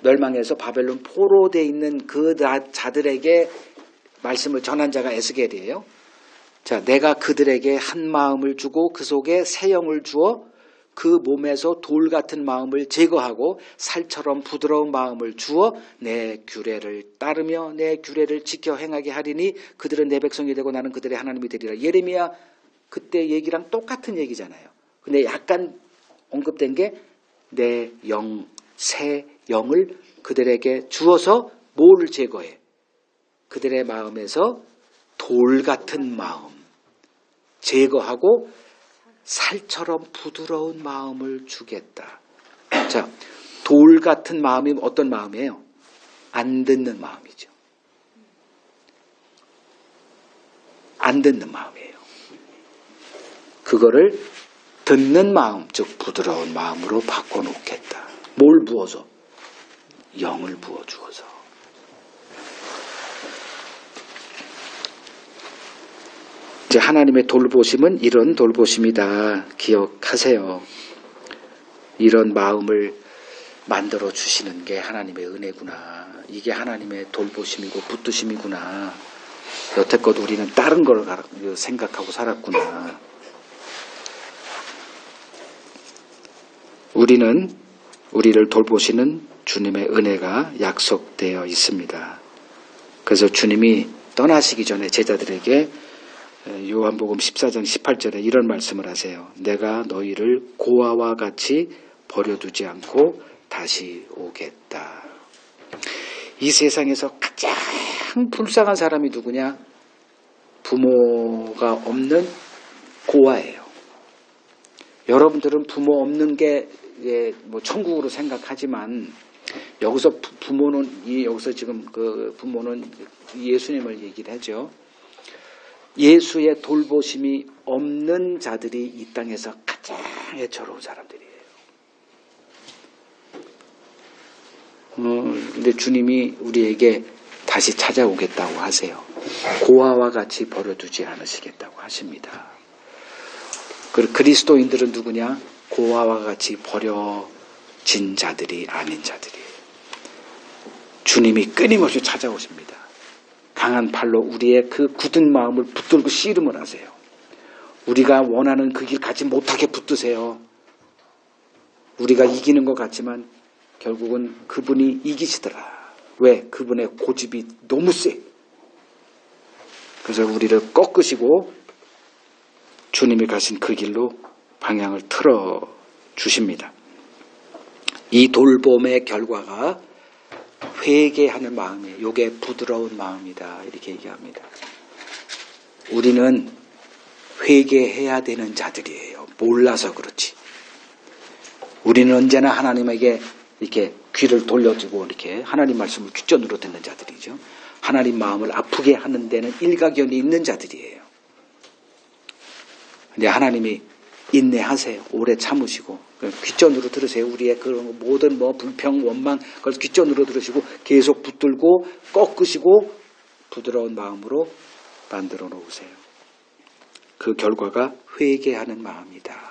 멸망해서 바벨론 포로되어 있는 그 자들에게 말씀을 전한 자가 에스겔이에요. 자, 내가 그들에게 한 마음을 주고 그 속에 새 영을 주어 그 몸에서 돌 같은 마음을 제거하고 살처럼 부드러운 마음을 주어 내 규례를 따르며 내 규례를 지켜 행하게 하리니 그들은 내 백성이 되고 나는 그들의 하나님이 되리라. 예레미야 그때 얘기랑 똑같은 얘기잖아요. 근데 약간 언급된 게 내 영, 새 영을 그들에게 주어서 뭐를 제거해? 그들의 마음에서 돌 같은 마음 제거하고 살처럼 부드러운 마음을 주겠다. 자, 돌 같은 마음이 어떤 마음이에요? 안 듣는 마음이죠. 안 듣는 마음이에요. 그거를 듣는 마음, 즉 부드러운 마음으로 바꿔놓겠다. 뭘 부어서? 영을 부어주어서. 이제 하나님의 돌보심은 이런 돌보심이다. 기억하세요. 이런 마음을 만들어 주시는 게 하나님의 은혜구나. 이게 하나님의 돌보심이고 붙드심이구나. 여태껏 우리는 다른 걸 생각하고 살았구나. 우리는 우리를 돌보시는 주님의 은혜가 약속되어 있습니다. 그래서 주님이 떠나시기 전에 제자들에게 요한복음 14장 18절에 이런 말씀을 하세요. 내가 너희를 고아와 같이 버려두지 않고 다시 오겠다. 이 세상에서 가장 불쌍한 사람이 누구냐? 부모가 없는 고아예요. 여러분들은 부모 없는 게 뭐 천국으로 생각하지만 여기서 부모는 여기서 지금 그 부모는 예수님을 얘기를 하죠. 예수의 돌보심이 없는 자들이 이 땅에서 가장 애처로운 사람들이에요. 근데 주님이 우리에게 다시 찾아오겠다고 하세요. 고아와 같이 버려두지 않으시겠다고 하십니다. 그리고 그리스도인들은 누구냐? 고아와 같이 버려진 자들이 아닌 자들이에요. 주님이 끊임없이 찾아오십니다. 강한 팔로 우리의 그 굳은 마음을 붙들고 씨름을 하세요. 우리가 원하는 그 길 가지 못하게 붙드세요. 우리가 이기는 것 같지만 결국은 그분이 이기시더라. 왜? 그분의 고집이 너무 세. 그래서 우리를 꺾으시고 주님이 가신 그 길로 방향을 틀어 주십니다. 이 돌봄의 결과가 회개하는 마음이에요. 이게 부드러운 마음이다. 이렇게 얘기합니다. 우리는 회개해야 되는 자들이에요. 몰라서 그렇지. 우리는 언제나 하나님에게 이렇게 귀를 돌려주고 이렇게 하나님 말씀을 귓전으로 듣는 자들이죠. 하나님 마음을 아프게 하는 데는 일가견이 있는 자들이에요. 근데 하나님이 인내하세요. 오래 참으시고 귓전으로 들으세요. 우리의 그런 모든 불평, 원망 그걸 귓전으로 들으시고 계속 붙들고 꺾으시고 부드러운 마음으로 만들어 놓으세요. 그 결과가 회개하는 마음이다.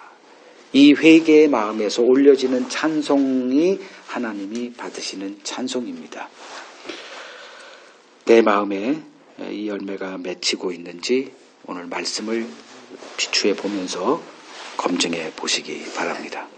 이 회개의 마음에서 올려지는 찬송이 하나님이 받으시는 찬송입니다. 내 마음에 이 열매가 맺히고 있는지 오늘 말씀을 비추해 보면서 검증해 보시기 바랍니다.